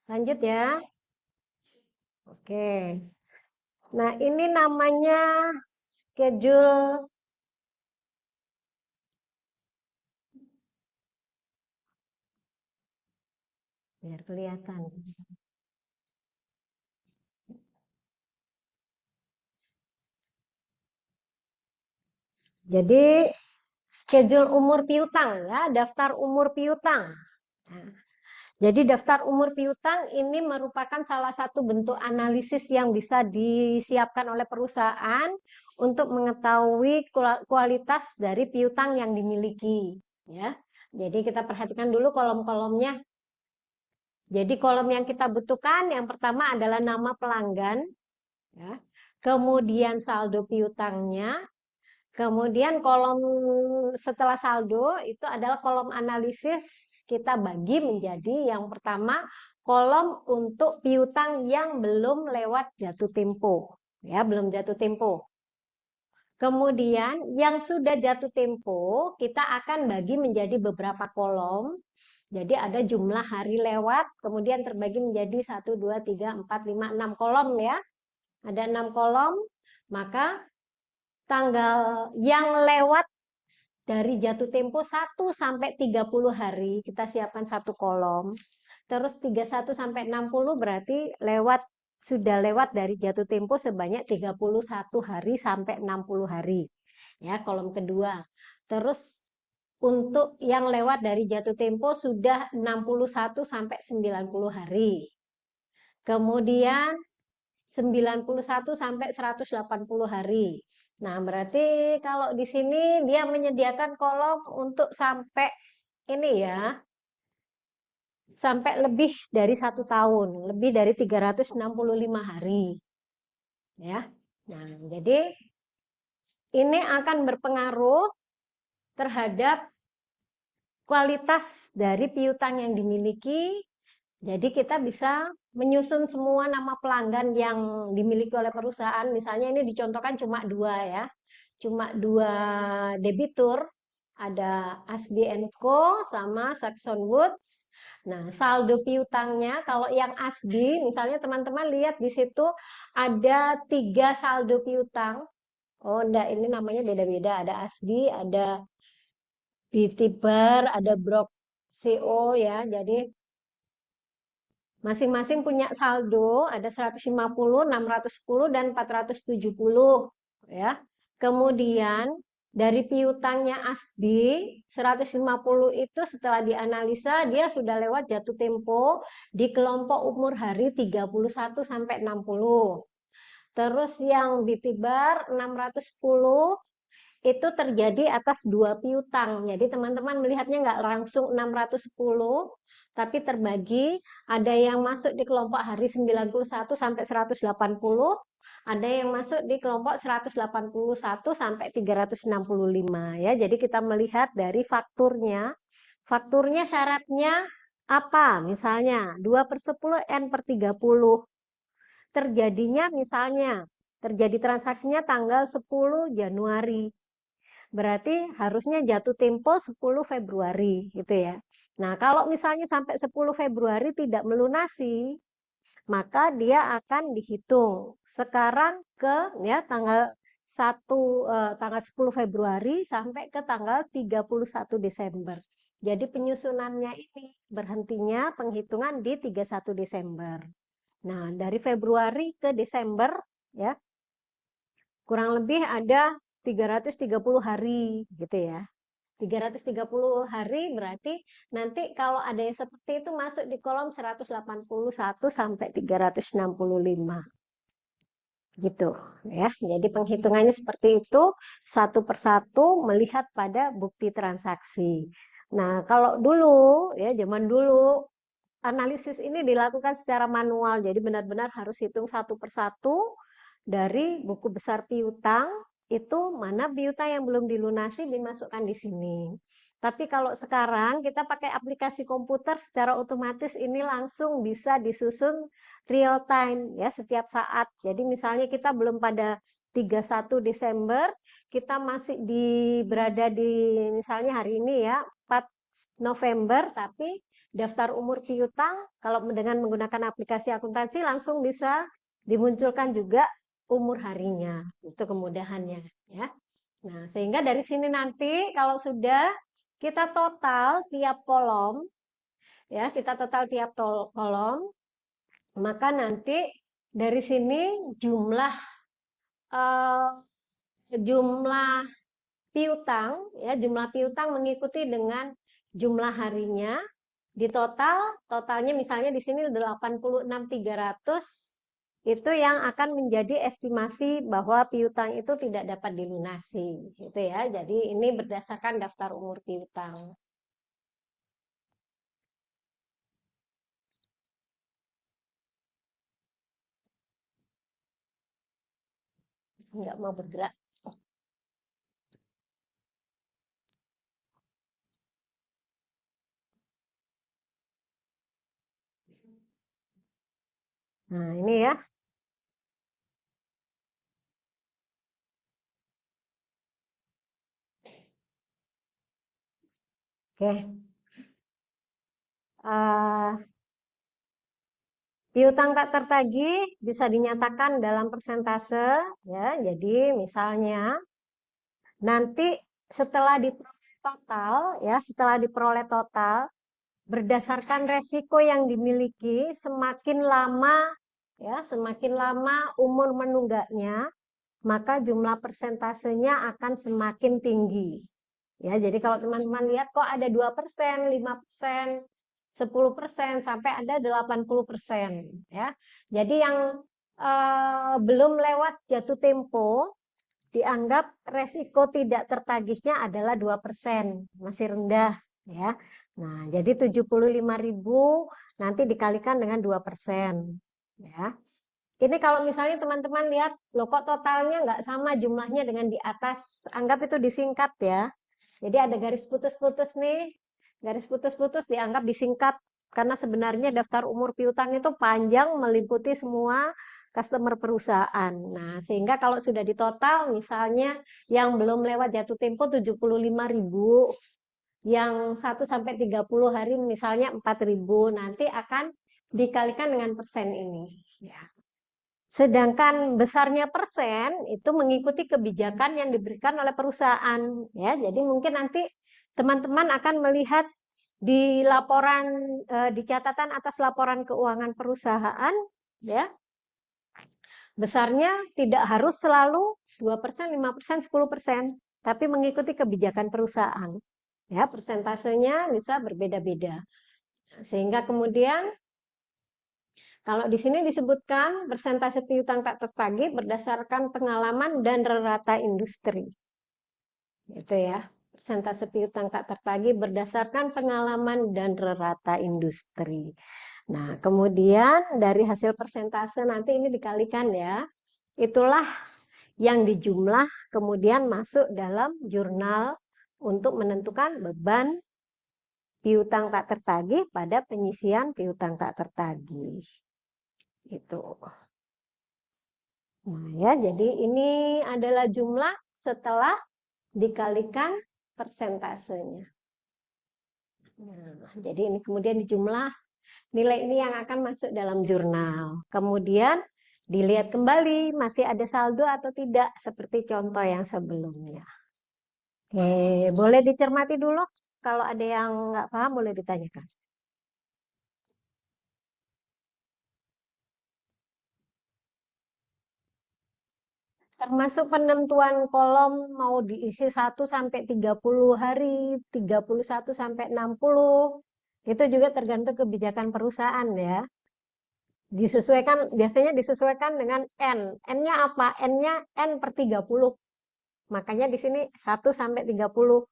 Lanjut ya. Oke. Nah, ini namanya schedule biar kelihatan. Jadi schedule umur piutang ya, daftar umur piutang. Nah, jadi daftar umur piutang ini merupakan salah satu bentuk analisis yang bisa disiapkan oleh perusahaan untuk mengetahui kualitas dari piutang yang dimiliki ya. Jadi kita perhatikan dulu kolom-kolomnya. Jadi kolom yang kita butuhkan yang pertama adalah nama pelanggan ya. Kemudian saldo piutangnya. Kemudian kolom setelah saldo itu adalah kolom analisis, kita bagi menjadi yang pertama kolom untuk piutang yang belum lewat jatuh tempo. Ya, belum jatuh tempo. Kemudian yang sudah jatuh tempo kita akan bagi menjadi beberapa kolom. Jadi ada jumlah hari lewat, kemudian terbagi menjadi 1, 2, 3, 4, 5, 6 kolom ya. Ada 6 kolom, maka tanggal yang lewat dari jatuh tempo 1 sampai 30 hari kita siapkan satu kolom. Terus 31 sampai 60 berarti sudah lewat dari jatuh tempo sebanyak 31 hari sampai 60 hari. Ya, kolom kedua. Terus untuk yang lewat dari jatuh tempo sudah 61 sampai 90 hari. Kemudian 91 sampai 180 hari. Nah, berarti kalau di sini dia menyediakan kolom untuk sampai ini ya, sampai lebih dari 1 tahun, lebih dari 365 hari. Ya. Nah, jadi ini akan berpengaruh terhadap kualitas dari piutang yang dimiliki. Jadi kita bisa menyusun semua nama pelanggan yang dimiliki oleh perusahaan. Misalnya ini dicontohkan cuma dua ya, cuma dua debitur, ada Asbi Co sama Saxon Woods. Nah, saldo piutangnya kalau yang Asbi, misalnya teman-teman lihat di situ ada 3 saldo piutang. Oh, enggak, ini namanya beda-beda. Ada Asbi, ada Bitibar, ada Brok CO ya. Jadi masing-masing punya saldo, ada 150, 610, dan 470 ya. Kemudian dari piutangnya Asdi 150 itu setelah dianalisa dia sudah lewat jatuh tempo di kelompok umur hari 31 sampai 60. Terus yang Bitibar 610 itu terjadi atas dua piutang. Jadi teman-teman melihatnya nggak langsung 610, tapi terbagi. Ada yang masuk di kelompok hari 91 sampai 180, ada yang masuk di kelompok 181 sampai 365 ya. Jadi kita melihat dari fakturnya. Fakturnya syaratnya apa? Misalnya 2/10 N/30. Terjadinya misalnya terjadi transaksinya tanggal 10 Januari. Berarti harusnya jatuh tempo 10 Februari gitu ya. Nah, kalau misalnya sampai 10 Februari tidak melunasi, maka dia akan dihitung sekarang ke ya tanggal 10 Februari sampai ke tanggal 31 Desember. Jadi penyusunannya ini berhentinya penghitungan di 31 Desember. Nah, dari Februari ke Desember ya kurang lebih ada 330 hari gitu ya. 330 hari berarti nanti kalau ada yang seperti itu masuk di kolom 181 sampai 365 gitu ya. Jadi penghitungannya seperti itu satu persatu melihat pada bukti transaksi. Nah, kalau dulu ya zaman dulu analisis ini dilakukan secara manual. Jadi benar-benar harus hitung satu persatu dari buku besar piutang itu mana piutang yang belum dilunasi dimasukkan di sini. Tapi kalau sekarang kita pakai aplikasi komputer secara otomatis ini langsung bisa disusun real time ya setiap saat. Jadi misalnya kita belum pada 31 Desember, kita masih berada di misalnya hari ini ya 4 November, tapi daftar umur piutang kalau dengan menggunakan aplikasi akuntansi langsung bisa dimunculkan juga umur harinya. Itu kemudahannya ya. Nah, sehingga dari sini nanti kalau sudah kita total tiap kolom ya, kita total tiap kolom, maka nanti dari sini eh, jumlah piutang ya, jumlah piutang mengikuti dengan jumlah harinya di totalnya misalnya di sini 86.300 itu yang akan menjadi estimasi bahwa piutang itu tidak dapat dilunasi gitu ya. Jadi ini berdasarkan daftar umur piutang. Nggak mau bergerak. Nah, ini ya. Oke. Piutang tak tertagih bisa dinyatakan dalam persentase ya. Jadi misalnya nanti setelah diperoleh total ya, setelah diperoleh total berdasarkan resiko yang dimiliki semakin lama ya, semakin lama umur menunggaknya, maka jumlah persentasenya akan semakin tinggi. Ya, jadi kalau teman-teman lihat kok ada 2%, 5%, 10% sampai ada 80% ya. Jadi yang belum lewat jatuh tempo dianggap resiko tidak tertagihnya adalah 2%, masih rendah ya. Nah, jadi 75.000 nanti dikalikan dengan 2% ya. Ini kalau misalnya teman-teman lihat, loh kok totalnya nggak sama jumlahnya dengan di atas, anggap itu disingkat ya. Jadi ada garis putus-putus nih, garis putus-putus dianggap disingkat karena sebenarnya daftar umur piutang itu panjang meliputi semua customer perusahaan. Nah, sehingga kalau sudah ditotal misalnya yang belum lewat jatuh tempo 75.000, yang 1 sampai 30 hari misalnya 4.000, nanti akan dikalikan dengan persen ini ya. Sedangkan besarnya persen itu mengikuti kebijakan yang diberikan oleh perusahaan ya. Jadi mungkin nanti teman-teman akan melihat di laporan di catatan atas laporan keuangan perusahaan ya. Besarnya tidak harus selalu 2%, 5%, 10%, tapi mengikuti kebijakan perusahaan. Ya, persentasenya bisa berbeda-beda. Sehingga kemudian kalau di sini disebutkan persentase piutang tak tertagih berdasarkan pengalaman dan rata industri. Itu ya, persentase piutang tak tertagih berdasarkan pengalaman dan rata industri. Nah, kemudian dari hasil persentase nanti ini dikalikan ya. Itulah yang dijumlah kemudian masuk dalam jurnal untuk menentukan beban piutang tak tertagih pada penyisian piutang tak tertagih. Itu. Nah, ya, jadi ini adalah jumlah setelah dikalikan persentasenya. Nah, jadi ini kemudian dijumlah nilai ini yang akan masuk dalam jurnal. Kemudian dilihat kembali masih ada saldo atau tidak seperti contoh yang sebelumnya. Oke, boleh dicermati dulu. Kalau ada yang nggak paham boleh ditanyakan. Termasuk penentuan kolom mau diisi 1 sampai 30 hari, 31 sampai 60. Itu juga tergantung kebijakan perusahaan ya. Disesuaikan, biasanya disesuaikan dengan N. N-nya apa? N-nya N per 30. Makanya di sini 1 sampai 30.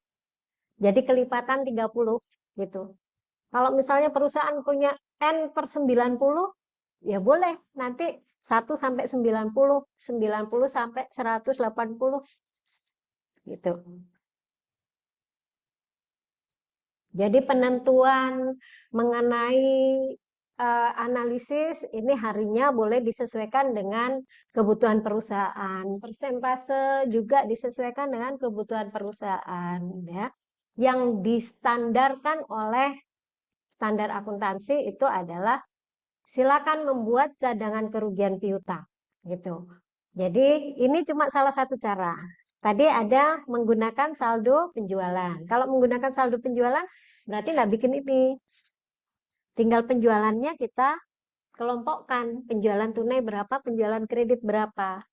Jadi kelipatan 30 gitu. Kalau misalnya perusahaan punya N per 90, ya boleh nanti 1 sampai 90, 90 sampai 180 gitu. Jadi penentuan mengenai analisis ini harinya boleh disesuaikan dengan kebutuhan perusahaan. Persentase juga disesuaikan dengan kebutuhan perusahaan ya. Yang distandarkan oleh standar akuntansi itu adalah silakan membuat cadangan kerugian piutang gitu. Jadi ini cuma salah satu cara. Tadi ada menggunakan saldo penjualan. Kalau menggunakan saldo penjualan berarti nggak bikin ini. Tinggal penjualannya kita kelompokkan. Penjualan tunai berapa, penjualan kredit berapa.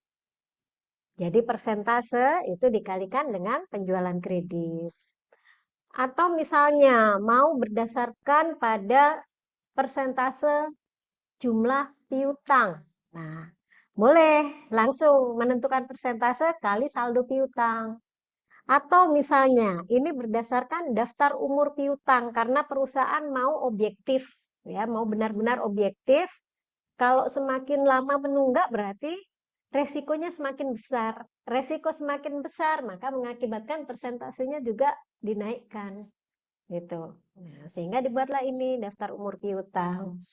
Jadi persentase itu dikalikan dengan penjualan kredit. Atau misalnya mau berdasarkan pada persentase jumlah piutang. Nah, boleh langsung menentukan persentase kali saldo piutang. Atau misalnya ini berdasarkan daftar umur piutang karena perusahaan mau objektif ya, mau benar-benar objektif. Kalau semakin lama menunggak berarti resikonya semakin besar. Resiko semakin besar maka mengakibatkan persentasenya juga dinaikkan gitu. Nah, sehingga dibuatlah ini daftar umur piutang.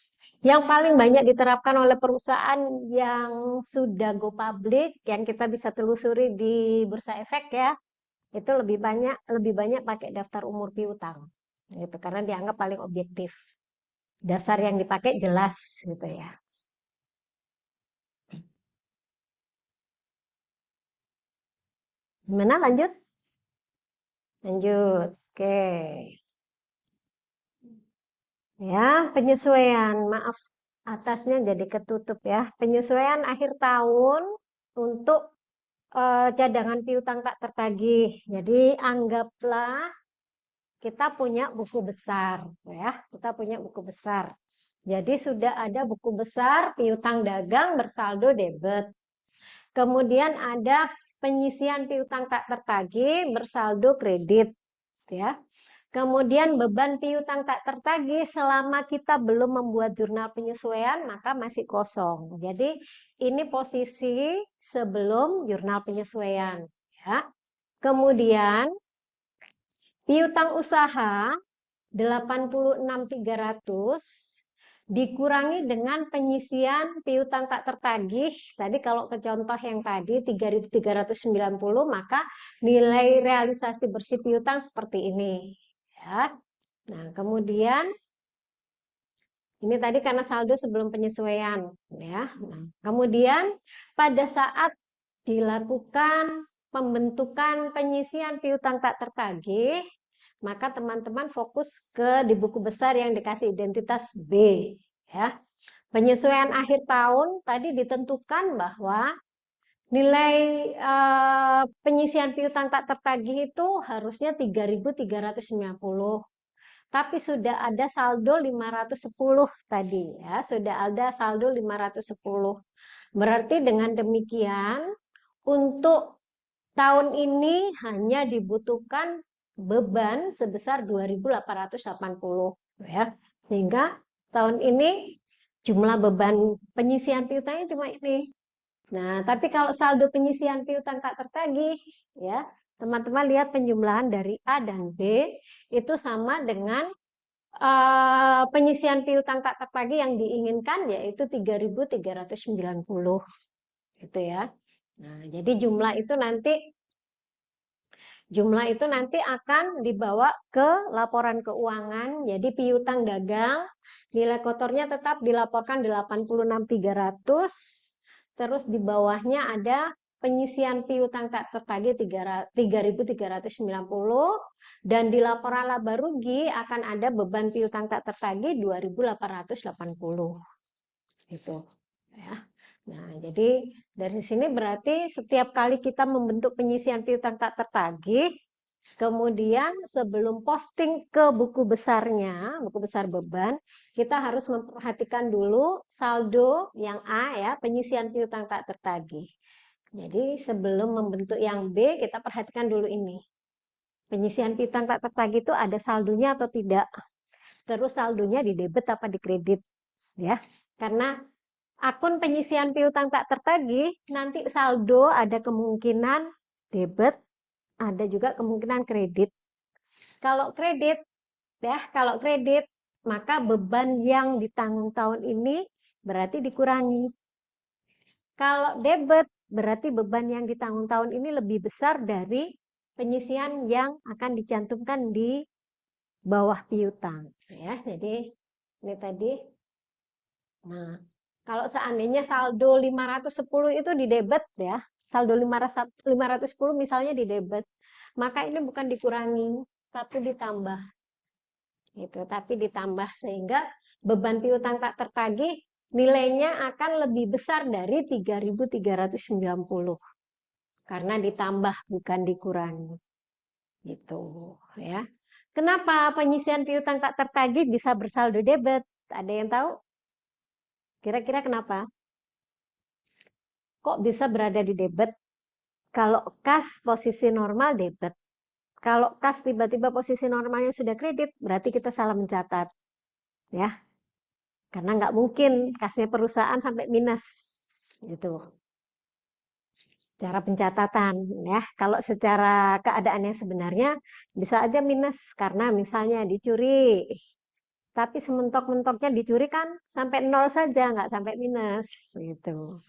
Yang paling banyak diterapkan oleh perusahaan yang sudah go public, yang kita bisa telusuri di Bursa Efek ya, itu lebih banyak pakai daftar umur piutang, gitu karena dianggap paling objektif. Dasar yang dipakai jelas, gitu ya. Gimana lanjut? Lanjut. Oke. Ya, penyesuaian. Maaf, atasnya jadi ketutup ya. Penyesuaian akhir tahun untuk cadangan piutang tak tertagih. Jadi anggaplah kita punya buku besar ya. Kita punya buku besar. Jadi sudah ada buku besar piutang dagang bersaldo debit. Kemudian ada penyisian piutang tak tertagih bersaldo kredit ya. Kemudian beban piutang tak tertagih selama kita belum membuat jurnal penyesuaian maka masih kosong. Jadi ini posisi sebelum jurnal penyesuaian ya. Kemudian piutang usaha 86.300 dikurangi dengan penyisian piutang tak tertagih. Tadi kalau ke contoh yang tadi 3.390 maka nilai realisasi bersih piutang seperti ini ya. Nah, kemudian ini tadi karena saldo sebelum penyesuaian ya. Nah, kemudian pada saat dilakukan pembentukan penyisian piutang tak tertagih, maka teman-teman fokus ke di buku besar yang dikasih identitas B ya. Penyesuaian akhir tahun tadi ditentukan bahwa Nilai penyisian piutang tak tertagih itu harusnya 3.390. Tapi sudah ada saldo 510 tadi ya, sudah ada saldo 510. Berarti dengan demikian untuk tahun ini hanya dibutuhkan beban sebesar 2.880 ya. Sehingga tahun ini jumlah beban penyisian piutangnya cuma ini. Nah, tapi kalau saldo penyisian piutang tak tertagih, ya, teman-teman lihat penjumlahan dari A dan B itu sama dengan penyisian piutang tak tertagih yang diinginkan yaitu 3.390, gitu ya. Nah, jadi jumlah itu nanti akan dibawa ke laporan keuangan. Jadi piutang dagang nilai kotornya tetap dilaporkan 86.300. Terus di bawahnya ada penyisian piutang tak tertagih 3.390 dan di laporan laba rugi akan ada beban piutang tak tertagih 2.880. Gitu ya. Nah, jadi dari sini berarti setiap kali kita membentuk penyisian piutang tak tertagih, kemudian sebelum posting ke buku besarnya, buku besar beban, kita harus memperhatikan dulu saldo yang A ya, penyisian piutang tak tertagih. Jadi sebelum membentuk yang B, kita perhatikan dulu ini. Penyisian piutang tak tertagih itu ada saldonya atau tidak? Terus saldonya di debit apa di kredit? Ya, karena akun penyisian piutang tak tertagih, nanti saldo ada kemungkinan debit, ada juga kemungkinan kredit. Kalau kredit, kalau kredit, maka beban yang ditanggung tahun ini berarti dikurangi. Kalau debit, berarti beban yang ditanggung tahun ini lebih besar dari penyisian yang akan dicantumkan di bawah piutang. Ya, jadi ini tadi. Nah, kalau seandainya saldo 510 itu di debit ya, saldo 510 misalnya di debit, maka ini bukan dikurangi, tapi ditambah. Gitu, tapi ditambah sehingga beban piutang tak tertagih nilainya akan lebih besar dari 3.390 karena ditambah bukan dikurangi. Gitu ya. Kenapa penyisian piutang tak tertagih bisa bersaldo debit? Ada yang tahu? Kira-kira kenapa? Kok bisa berada di debit? Kalau kas posisi normal debit. Kalau kas tiba-tiba posisi normalnya sudah kredit, berarti kita salah mencatat. Ya, karena nggak mungkin kasnya perusahaan sampai minus. Gitu. Secara pencatatan. Ya, kalau secara keadaan yang sebenarnya bisa aja minus karena misalnya dicuri. Tapi sementok-mentoknya dicuri kan sampai nol saja, nggak sampai minus. Gitu.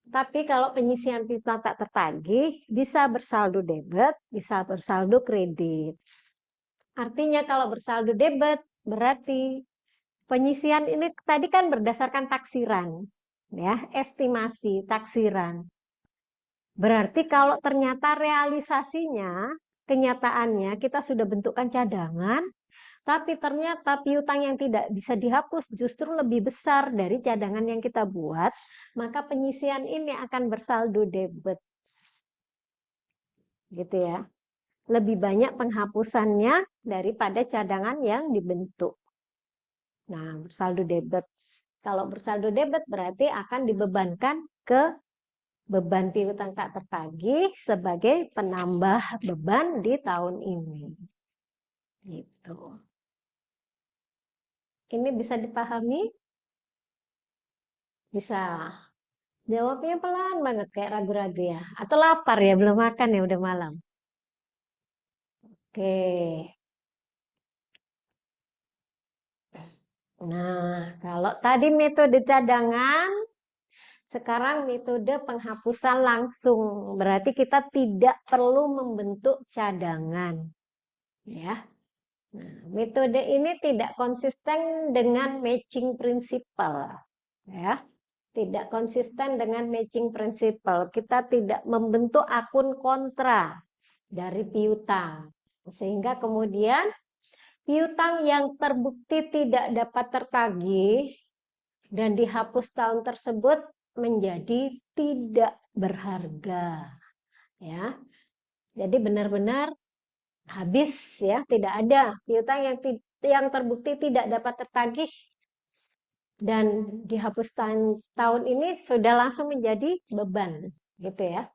Tapi kalau penyisian piutang tak tertagih, bisa bersaldo debit, bisa bersaldo kredit. Artinya kalau bersaldo debit, berarti penyisian ini tadi kan berdasarkan taksiran, ya, estimasi taksiran. Berarti kalau ternyata realisasinya, kenyataannya kita sudah bentukkan cadangan, tapi ternyata piutang yang tidak bisa dihapus justru lebih besar dari cadangan yang kita buat, maka penyisian ini akan bersaldo debit. Gitu ya. Lebih banyak penghapusannya daripada cadangan yang dibentuk. Nah, bersaldo debit. Kalau bersaldo debit berarti akan dibebankan ke beban piutang tak tertagih sebagai penambah beban di tahun ini. Gitu. Ini bisa dipahami? Bisa. Jawabnya pelan banget kayak ragu-ragu ya. Atau lapar ya, belum makan ya, udah malam. Oke. Nah, kalau tadi metode cadangan, sekarang metode penghapusan langsung. Berarti kita tidak perlu membentuk cadangan. Ya. Nah, metode ini tidak konsisten dengan matching principle. Ya. Tidak konsisten dengan matching principle. Kita tidak membentuk akun kontra dari piutang. Sehingga kemudian piutang yang terbukti tidak dapat tertagih dan dihapus tahun tersebut menjadi tidak berharga, ya. Jadi benar-benar habis, ya, tidak ada piutang yang terbukti tidak dapat tertagih dan dihapus tahun ini sudah langsung menjadi beban, gitu ya.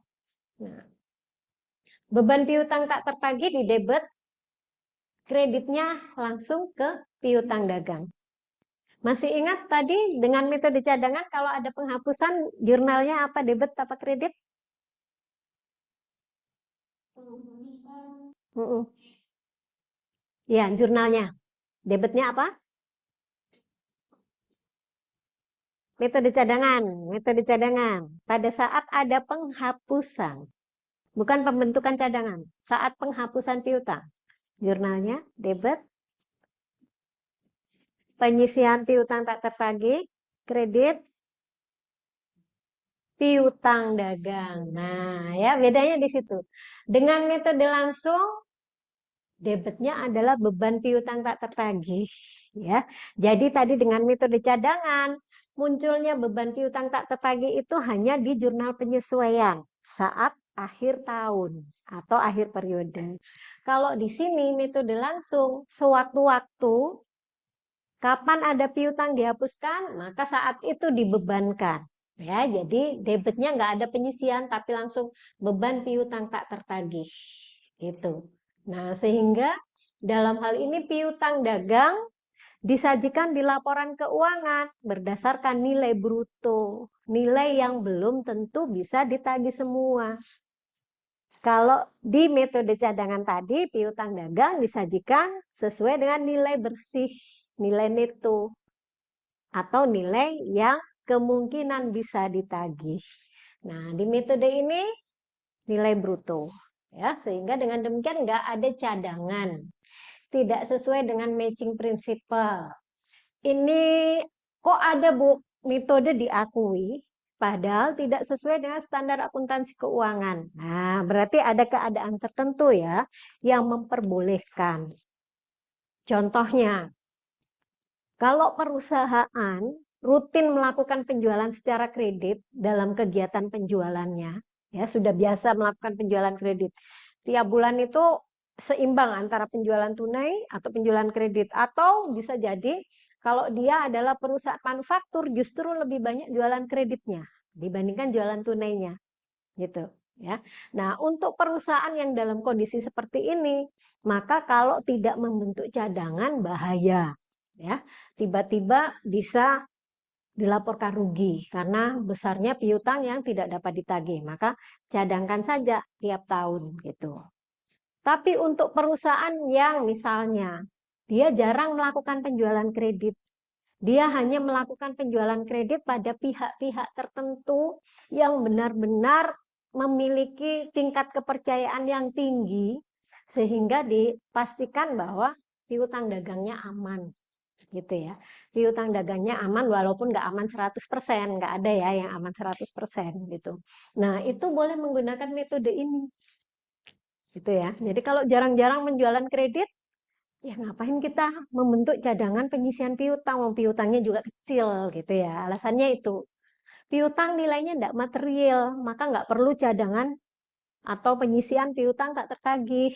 Nah, beban piutang tak tertagih di debit, kreditnya langsung ke piutang dagang. Masih ingat tadi dengan metode cadangan kalau ada penghapusan jurnalnya apa, debit apa kredit? Mm-mm. Ya, jurnalnya. Debitnya apa? Metode cadangan. Metode cadangan. Pada saat ada penghapusan, bukan pembentukan cadangan. Saat penghapusan piutang, jurnalnya debit, penyisian piutang tak tertagih, kredit, piutang dagang. Nah, ya bedanya di situ. Dengan metode langsung, debitnya adalah beban piutang tak tertagih, ya. Jadi tadi dengan metode cadangan, munculnya beban piutang tak tertagih itu hanya di jurnal penyesuaian saat akhir tahun atau akhir periode. Kalau di sini metode langsung, sewaktu-waktu kapan ada piutang dihapuskan, maka saat itu dibebankan. Ya, jadi debitnya nggak ada penyisian, tapi langsung beban piutang tak tertagih. Gitu. Nah, sehingga dalam hal ini piutang dagang disajikan di laporan keuangan berdasarkan nilai bruto, nilai yang belum tentu bisa ditagih semua. Kalau di metode cadangan tadi, piutang dagang disajikan sesuai dengan nilai bersih, nilai neto, atau nilai yang kemungkinan bisa ditagih. Nah, di metode ini nilai bruto, ya, sehingga dengan demikian nggak ada cadangan, tidak sesuai dengan matching principle. Ini kok ada, Bu, metode diakui padahal tidak sesuai dengan standar akuntansi keuangan. Nah, berarti ada keadaan tertentu ya yang memperbolehkan. Contohnya, kalau perusahaan rutin melakukan penjualan secara kredit dalam kegiatan penjualannya, ya sudah biasa melakukan penjualan kredit. Tiap bulan itu seimbang antara penjualan tunai atau penjualan kredit, atau bisa jadi kalau dia adalah perusahaan manufaktur justru lebih banyak jualan kreditnya dibandingkan jualan tunainya, gitu ya. Nah, untuk perusahaan yang dalam kondisi seperti ini, maka kalau tidak membentuk cadangan bahaya, ya. Tiba-tiba bisa dilaporkan rugi karena besarnya piutang yang tidak dapat ditagih, maka cadangkan saja tiap tahun, gitu. Tapi untuk perusahaan yang misalnya dia jarang melakukan penjualan kredit, dia hanya melakukan penjualan kredit pada pihak-pihak tertentu yang benar-benar memiliki tingkat kepercayaan yang tinggi, sehingga dipastikan bahwa piutang dagangnya aman, gitu ya. Piutang dagangnya aman walaupun nggak aman 100%, nggak ada ya yang aman 100%, gitu. Nah, itu boleh menggunakan metode ini, gitu ya. Jadi kalau jarang-jarang menjualan kredit, ya ngapain kita membentuk cadangan penyisian piutang, piutangnya juga kecil, gitu ya. Alasannya itu, piutang nilainya tidak material, maka nggak perlu cadangan atau penyisian piutang tak tertagih.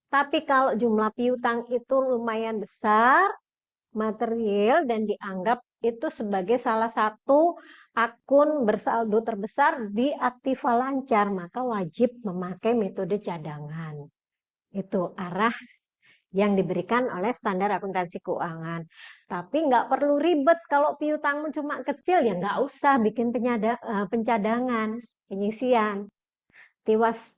Tapi kalau jumlah piutang itu lumayan besar, material, dan dianggap itu sebagai salah satu akun bersaldo terbesar di aktiva lancar, maka wajib memakai metode cadangan. Itu arah yang diberikan oleh standar akuntansi keuangan. Tapi nggak perlu ribet, kalau piutangmu cuma kecil ya nggak usah bikin pencadangan, penyisian. Tiwas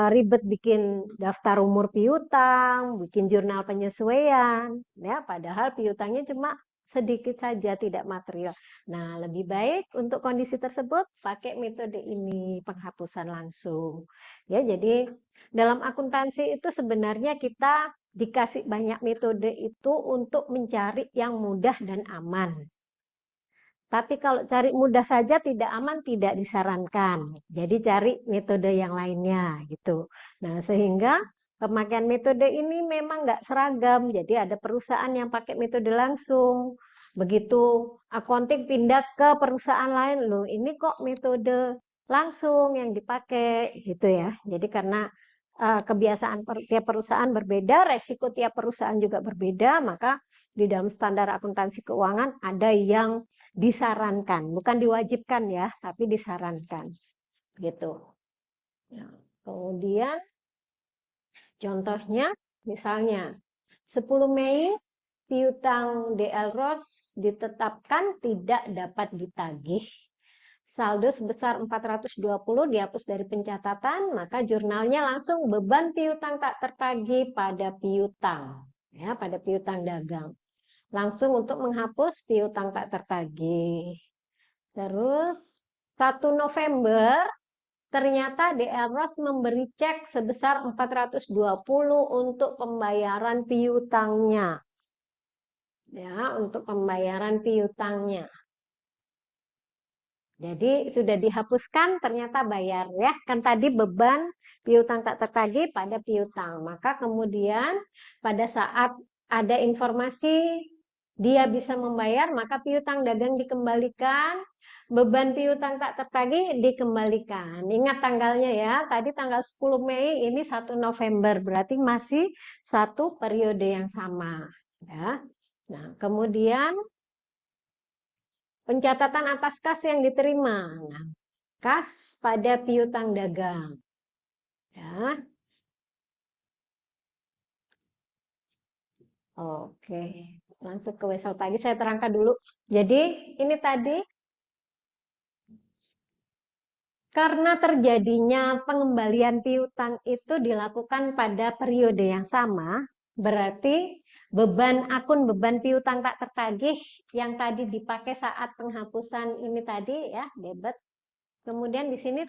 ribet bikin daftar umur piutang, bikin jurnal penyesuaian, ya padahal piutangnya cuma sedikit saja, tidak material. Nah, lebih baik untuk kondisi tersebut pakai metode ini, penghapusan langsung. Ya, jadi dalam akuntansi itu sebenarnya kita dikasih banyak metode itu untuk mencari yang mudah dan aman. Tapi kalau cari mudah saja tidak aman, tidak disarankan. Jadi cari metode yang lainnya, gitu. Nah, sehingga pemakaian metode ini memang nggak seragam. Jadi ada perusahaan yang pakai metode langsung, Begitu accounting pindah ke perusahaan lain, loh ini kok metode langsung yang dipakai gitu ya. Jadi karena kebiasaan tiap perusahaan berbeda, resiko tiap perusahaan juga berbeda, maka di dalam standar akuntansi keuangan ada yang disarankan, bukan diwajibkan ya, tapi disarankan gitu. Nah, kemudian contohnya misalnya 10 Mei piutang DL Ros ditetapkan tidak dapat ditagih. Saldo sebesar 420 dihapus dari pencatatan, maka jurnalnya langsung beban piutang tak tertagih pada piutang, ya, pada piutang dagang. Langsung untuk menghapus piutang tak tertagih. Terus 1 November ternyata DL Ros memberi cek sebesar 420 untuk pembayaran piutangnya. Ya, untuk pembayaran piutangnya. Jadi sudah dihapuskan ternyata bayar ya. Kan tadi beban piutang tak tertagih pada piutang. Maka kemudian pada saat ada informasi dia bisa membayar, maka piutang dagang dikembalikan, beban piutang tak tertagih dikembalikan. Ingat tanggalnya ya, tadi tanggal 10 Mei, ini 1 November, berarti masih satu periode yang sama. Ya. Nah, kemudian pencatatan atas kas yang diterima. Nah, kas pada piutang dagang. Ya. Oke, langsung ke wesel tadi saya terangkan dulu. Jadi, ini tadi karena terjadinya pengembalian piutang itu dilakukan pada periode yang sama, berarti beban piutang tak tertagih yang tadi dipakai saat penghapusan ini tadi ya, debit. Kemudian di sini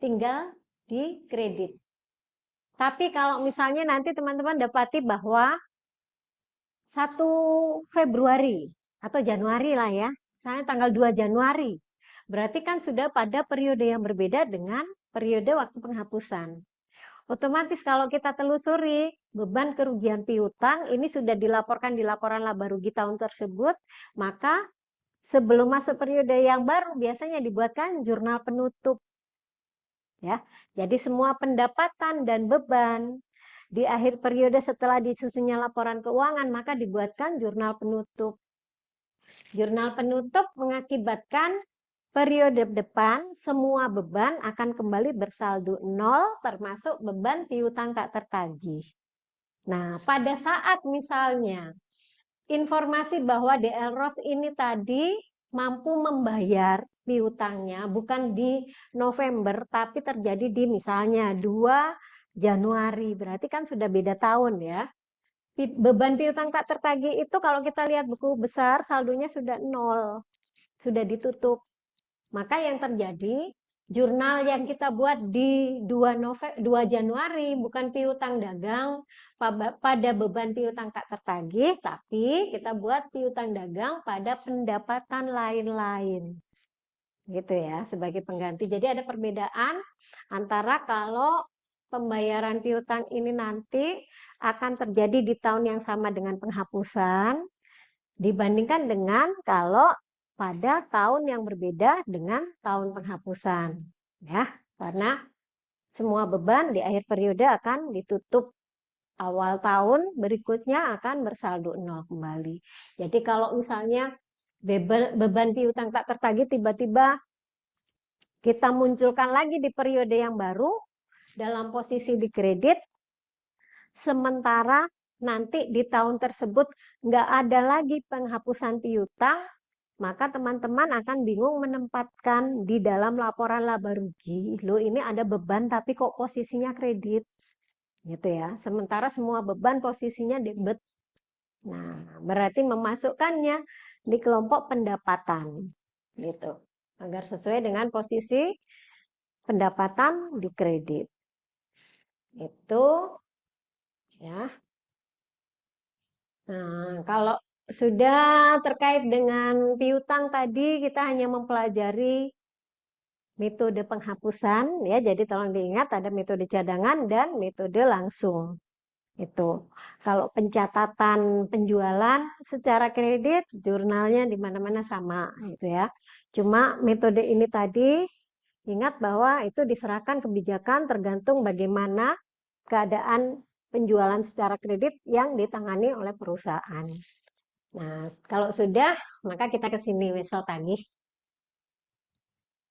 tinggal di kredit. Tapi kalau misalnya nanti teman-teman dapati bahwa 1 Februari atau Januari lah ya, misalnya tanggal 2 Januari, berarti kan sudah pada periode yang berbeda dengan periode waktu penghapusan. Otomatis kalau kita telusuri beban kerugian piutang ini sudah dilaporkan di laporan laba rugi tahun tersebut, maka sebelum masuk periode yang baru biasanya dibuatkan jurnal penutup. Ya, jadi semua pendapatan dan beban di akhir periode setelah disusunnya laporan keuangan maka dibuatkan jurnal penutup. Jurnal penutup mengakibatkan periode depan semua beban akan kembali bersaldo nol termasuk beban piutang tak tertagih. Nah, pada saat misalnya informasi bahwa DL Ros ini tadi mampu membayar piutangnya bukan di November tapi terjadi di misalnya 2 Januari, berarti kan sudah beda tahun ya. Beban piutang tak tertagih itu kalau kita lihat buku besar saldonya sudah nol, sudah ditutup. Maka yang terjadi jurnal yang kita buat di 2 Januari bukan piutang dagang pada beban piutang tak tertagih, tapi kita buat piutang dagang pada pendapatan lain-lain. Gitu ya, sebagai pengganti. Jadi ada perbedaan antara kalau pembayaran piutang ini nanti akan terjadi di tahun yang sama dengan penghapusan dibandingkan dengan kalau pada tahun yang berbeda dengan tahun penghapusan. Ya, karena semua beban di akhir periode akan ditutup, awal tahun berikutnya akan bersaldo nol kembali. Jadi kalau misalnya beban piutang tak tertagih tiba-tiba kita munculkan lagi di periode yang baru dalam posisi di kredit, sementara nanti di tahun tersebut nggak ada lagi penghapusan piutang, maka teman-teman akan bingung menempatkan di dalam laporan laba rugi. Loh, ini ada beban tapi kok posisinya kredit. Gitu ya. Sementara semua beban posisinya debit. Nah, berarti memasukkannya di kelompok pendapatan. Gitu. Agar sesuai dengan posisi pendapatan di kredit. Itu ya. Nah, kalau sudah terkait dengan piutang tadi kita hanya mempelajari metode penghapusan ya. Jadi tolong diingat ada metode cadangan dan metode langsung. Itu. Kalau pencatatan penjualan secara kredit, jurnalnya di mana-mana sama, gitu ya. Cuma metode ini tadi, ingat bahwa itu diserahkan kebijakan tergantung bagaimana keadaan penjualan secara kredit yang ditangani oleh perusahaan. Nah, kalau sudah, maka kita ke sini wesel tagih.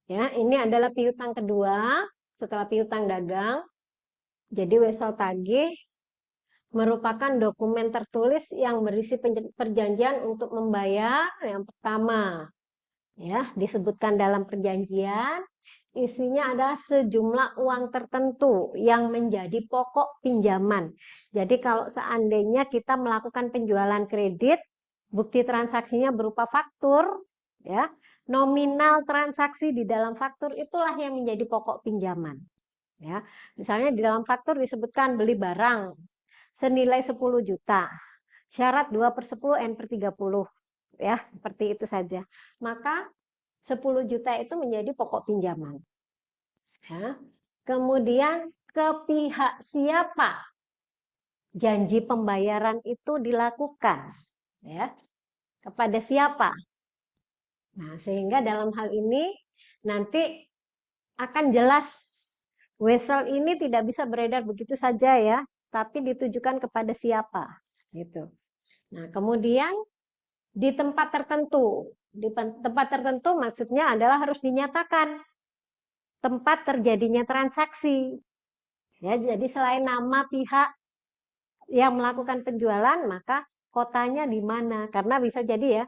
Ya, ini adalah piutang kedua setelah piutang dagang. Jadi wesel tagih merupakan dokumen tertulis yang berisi perjanjian untuk membayar. Yang pertama, ya, disebutkan dalam perjanjian, isinya adalah sejumlah uang tertentu yang menjadi pokok pinjaman. Jadi kalau seandainya kita melakukan penjualan kredit, bukti transaksinya berupa faktur, ya, nominal transaksi di dalam faktur itulah yang menjadi pokok pinjaman. Ya, misalnya di dalam faktur disebutkan beli barang senilai 10 juta. Syarat 2/10 N/30. Ya, seperti itu saja. Maka 10 juta itu menjadi pokok pinjaman. Ya. Kemudian ke pihak siapa janji pembayaran itu dilakukan? Ya. Kepada siapa? Nah, sehingga dalam hal ini nanti akan jelas wesel ini tidak bisa beredar begitu saja ya, tapi ditujukan kepada siapa gitu. Nah, kemudian di tempat tertentu. Di tempat tertentu maksudnya adalah harus dinyatakan tempat terjadinya transaksi. Ya, jadi selain nama pihak yang melakukan penjualan, maka kotanya di mana? Karena bisa jadi ya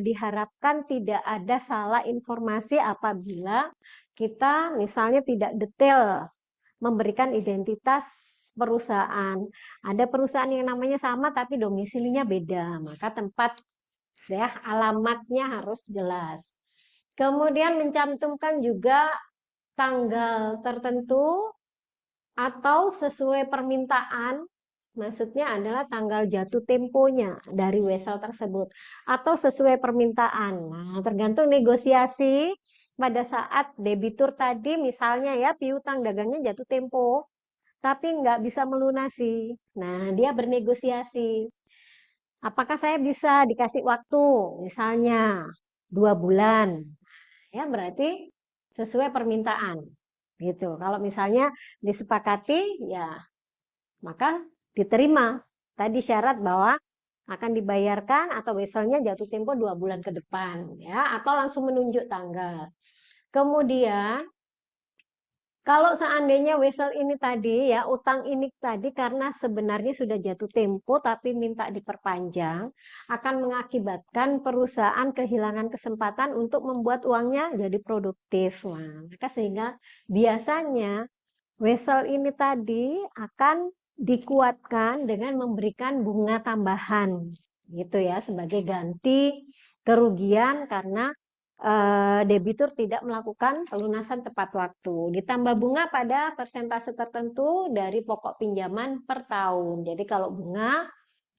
diharapkan tidak ada salah informasi apabila kita misalnya tidak detail memberikan identitas perusahaan. Ada perusahaan yang namanya sama tapi domisilinya beda, maka tempat ya alamatnya harus jelas. Kemudian mencantumkan juga tanggal tertentu atau sesuai permintaan, maksudnya adalah tanggal jatuh temponya dari wesel tersebut atau sesuai permintaan. Nah, tergantung negosiasi pada saat debitur tadi misalnya ya piutang dagangnya jatuh tempo tapi nggak bisa melunasi. Nah, dia bernegosiasi. Apakah saya bisa dikasih waktu, misalnya 2 bulan? Ya, berarti sesuai permintaan. Gitu. Kalau misalnya disepakati, ya maka diterima. Tadi syarat bahwa akan dibayarkan atau weselnya jatuh tempo 2 bulan ke depan, ya, atau langsung menunjuk tanggal. Kemudian kalau seandainya wesel ini tadi ya utang ini tadi karena sebenarnya sudah jatuh tempo tapi minta diperpanjang akan mengakibatkan perusahaan kehilangan kesempatan untuk membuat uangnya jadi produktif. Nah, maka sehingga biasanya wesel ini tadi akan dikuatkan dengan memberikan bunga tambahan gitu ya sebagai ganti kerugian karena debitur tidak melakukan pelunasan tepat waktu. Ditambah bunga pada persentase tertentu dari pokok pinjaman per tahun. Jadi kalau bunga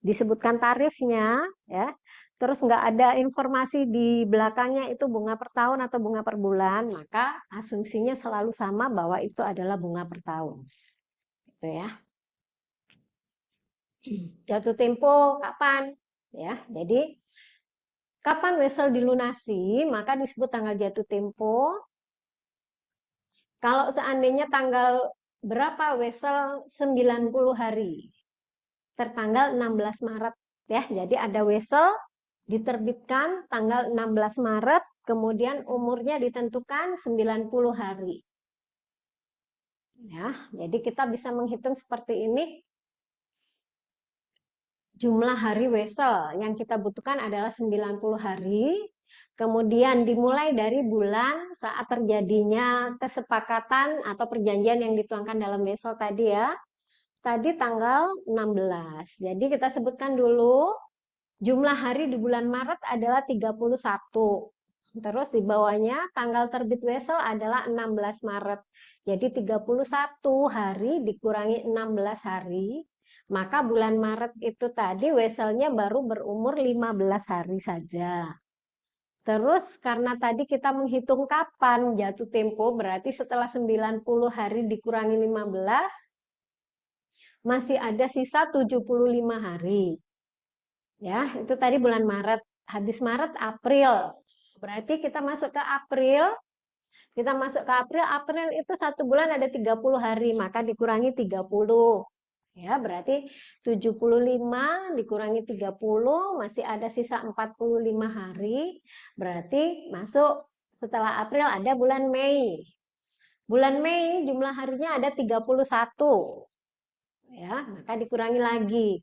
disebutkan tarifnya, ya, terus nggak ada informasi di belakangnya itu bunga per tahun atau bunga per bulan, maka asumsinya selalu sama bahwa itu adalah bunga per tahun. Gitu ya. Jatuh tempo kapan? Ya, jadi kapan wesel dilunasi, maka disebut tanggal jatuh tempo. Kalau seandainya tanggal berapa wesel 90 hari, tertanggal 16 Maret ya. Jadi ada wesel diterbitkan tanggal 16 Maret, kemudian umurnya ditentukan 90 hari. Ya, jadi kita bisa menghitung seperti ini. Jumlah hari wesel yang kita butuhkan adalah 90 hari. Kemudian dimulai dari bulan saat terjadinya kesepakatan atau perjanjian yang dituangkan dalam wesel tadi ya. Tadi tanggal 16. Jadi kita sebutkan dulu jumlah hari di bulan Maret adalah 31. Terus di bawahnya tanggal terbit wesel adalah 16 Maret. Jadi 31 hari dikurangi 16 hari. Maka bulan Maret itu tadi weselnya baru berumur 15 hari saja. Terus karena tadi kita menghitung kapan jatuh tempo, berarti setelah 90 hari dikurangi 15, masih ada sisa 75 hari. Ya, itu tadi bulan Maret. Habis Maret, April. Berarti kita masuk ke April. Kita masuk ke April. April itu 1 bulan ada 30 hari, maka dikurangi 30. Ya, berarti 75 dikurangi 30, masih ada sisa 45 hari. Berarti masuk setelah April ada bulan Mei. Bulan Mei jumlah harinya ada 31. Ya, maka dikurangi lagi.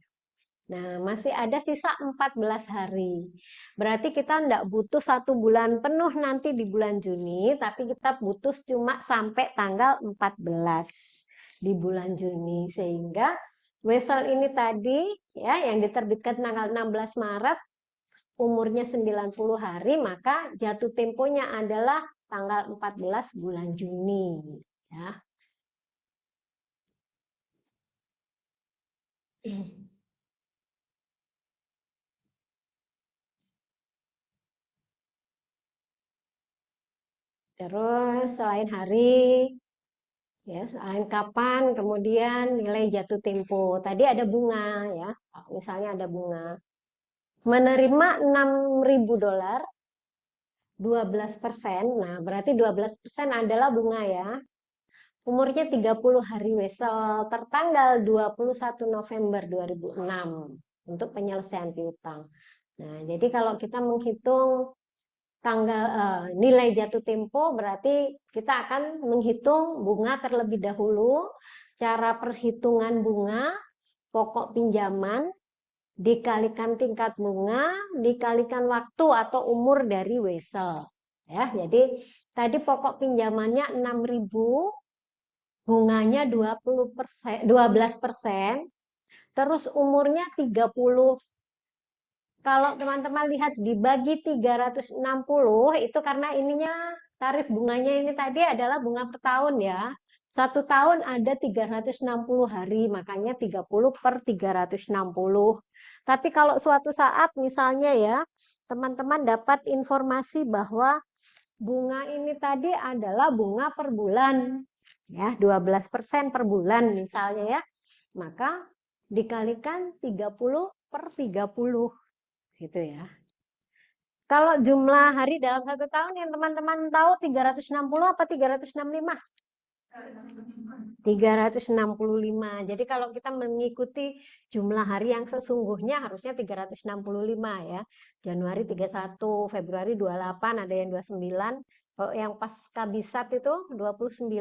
Nah, masih ada sisa 14 hari. Berarti kita tidak butuh 1 bulan penuh nanti di bulan Juni, tapi kita butuh cuma sampai tanggal 14 di bulan Juni. Sehingga wesel ini tadi, ya, yang diterbitkan tanggal 16 Maret, umurnya 90 hari, maka jatuh temponya adalah tanggal 14 bulan Juni. Ya. Terus selain hari, ya, selain kapan, kemudian nilai jatuh tempo. Tadi ada bunga, ya, misalnya ada bunga. Menerima $6.000, 12%. Nah, berarti 12% adalah bunga ya. Umurnya 30 hari wesel, tertanggal 21 November 2006 untuk penyelesaian piutang. Nah, jadi kalau kita menghitung nilai jatuh tempo berarti kita akan menghitung bunga terlebih dahulu. Cara perhitungan bunga, pokok pinjaman dikalikan tingkat bunga dikalikan waktu atau umur dari wesel. Ya, jadi tadi pokok pinjamannya 6.000, bunganya 20%, 12%, terus umurnya 30. Kalau teman-teman lihat dibagi 360, itu karena ininya tarif bunganya ini tadi adalah bunga per tahun ya. 1 tahun ada 360 hari, makanya 30 per 360. Tapi kalau suatu saat misalnya ya, teman-teman dapat informasi bahwa bunga ini tadi adalah bunga per bulan, ya, 12% per bulan misalnya ya, maka dikalikan 30 per 30. Gitu ya. Kalau jumlah hari dalam 1 tahun yang teman-teman tahu 360 apa 365? 365. Jadi kalau kita mengikuti jumlah hari yang sesungguhnya harusnya 365 ya. Januari 31, Februari 28, ada yang 29. Kalau yang pas kabisat itu 29,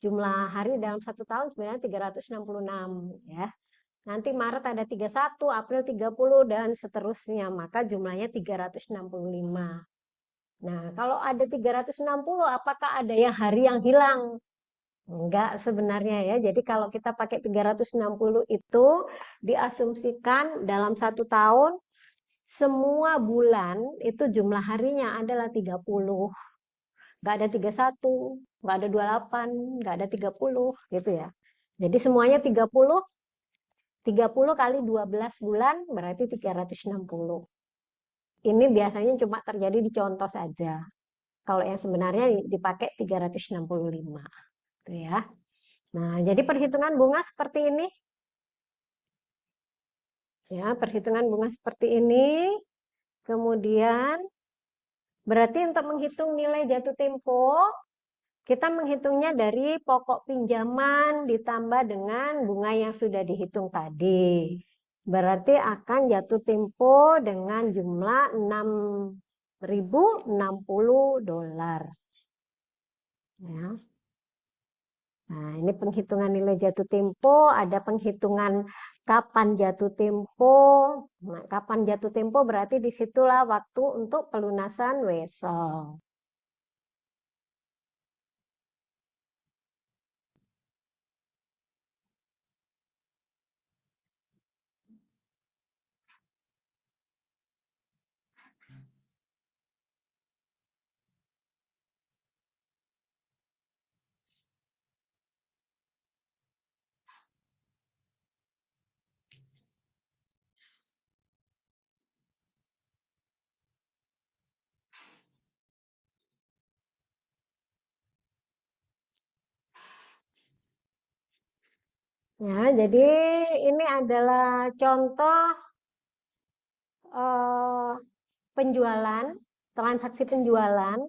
jumlah hari dalam 1 tahun sebenarnya 366 ya. Nanti Maret ada 31, April 30, dan seterusnya. Maka jumlahnya 365. Nah, kalau ada 360, apakah ada yang hari yang hilang? Enggak sebenarnya ya. Jadi kalau kita pakai 360 itu diasumsikan dalam 1 tahun, semua bulan itu jumlah harinya adalah 30. Enggak ada 31, enggak ada 28, enggak ada 30 gitu ya. Jadi semuanya 30. 30 kali 12 bulan berarti 360. Ini biasanya cuma terjadi di contoh saja. Kalau yang sebenarnya dipakai 365. Tuh ya. Nah, jadi perhitungan bunga seperti ini. Ya, perhitungan bunga seperti ini. Kemudian berarti untuk menghitung nilai jatuh tempo, kita menghitungnya dari pokok pinjaman ditambah dengan bunga yang sudah dihitung tadi. Berarti akan jatuh tempo dengan jumlah $6.060. Ya. Nah, ini penghitungan nilai jatuh tempo, ada penghitungan kapan jatuh tempo. Nah, kapan jatuh tempo berarti disitulah waktu untuk pelunasan wesel. Ya, jadi ini adalah contoh eh, penjualan, transaksi penjualan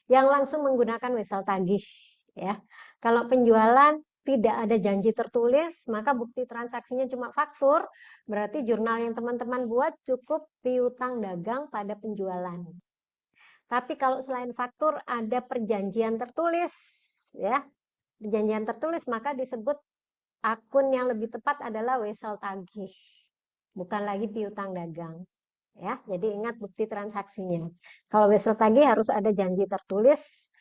yang langsung menggunakan wesel tagih ya. Kalau penjualan tidak ada janji tertulis, maka bukti transaksinya cuma faktur, berarti jurnal yang teman-teman buat cukup piutang dagang pada penjualan. Tapi kalau selain faktur ada perjanjian tertulis ya. Perjanjian tertulis maka disebut akun yang lebih tepat adalah wesel tagih, bukan lagi piutang dagang. Ya, jadi ingat bukti transaksinya. Kalau wesel tagih harus ada janji tertulis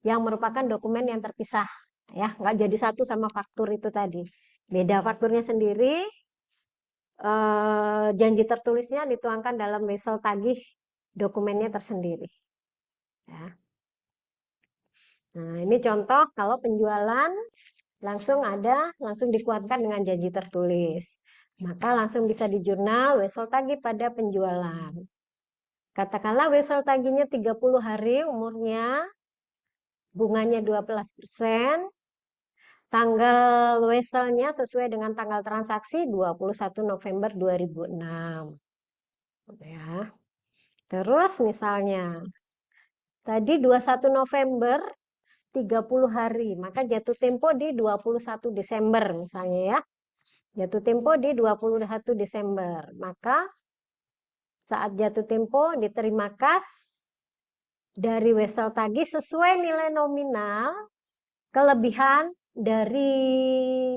yang merupakan dokumen yang terpisah, ya, nggak jadi satu sama faktur itu tadi. Beda fakturnya sendiri, janji tertulisnya dituangkan dalam wesel tagih, dokumennya tersendiri. Ya. Nah, ini contoh kalau penjualan langsung dikuatkan dengan janji tertulis. Maka langsung bisa dijurnal wesel tagih pada penjualan. Katakanlah wesel tagihnya 30 hari umurnya, bunganya 12%, tanggal weselnya sesuai dengan tanggal transaksi 21 November 2006. Ya. Terus misalnya tadi 21 November 30 hari, maka jatuh tempo di 21 Desember misalnya ya. Jatuh tempo di 21 Desember. Maka saat jatuh tempo diterima kas dari wesel tagih sesuai nilai nominal kelebihan dari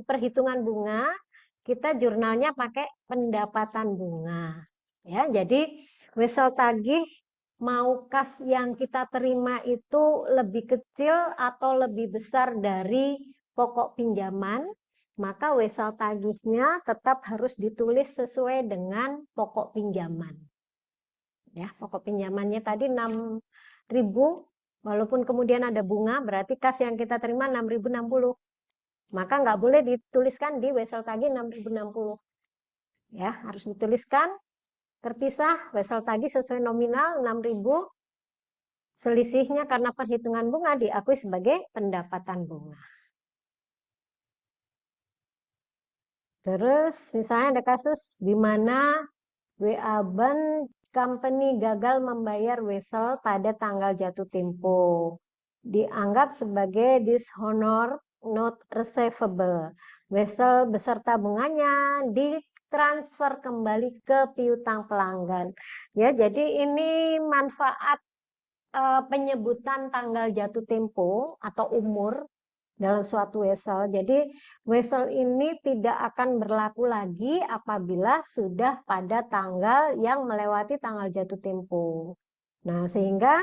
perhitungan bunga, kita jurnalnya pakai pendapatan bunga. Ya, jadi wesel tagih mau kas yang kita terima itu lebih kecil atau lebih besar dari pokok pinjaman, maka wesel tagihnya tetap harus ditulis sesuai dengan pokok pinjaman. Ya, pokok pinjamannya tadi 6.000, walaupun kemudian ada bunga, berarti kas yang kita terima 6.060. Maka nggak boleh dituliskan di wesel tagih 6.060. Ya, harus dituliskan terpisah wesel tagih sesuai nominal 6.000, selisihnya karena perhitungan bunga diakui sebagai pendapatan bunga. Terus misalnya ada kasus di mana WA Bank Company gagal membayar wesel pada tanggal jatuh tempo. Dianggap sebagai dishonor not receivable. Wesel beserta bunganya ditransfer kembali ke piutang pelanggan. Ya, jadi ini manfaat penyebutan tanggal jatuh tempo atau umur dalam suatu wesel. Jadi wesel ini tidak akan berlaku lagi apabila sudah pada tanggal yang melewati tanggal jatuh tempo. Nah, sehingga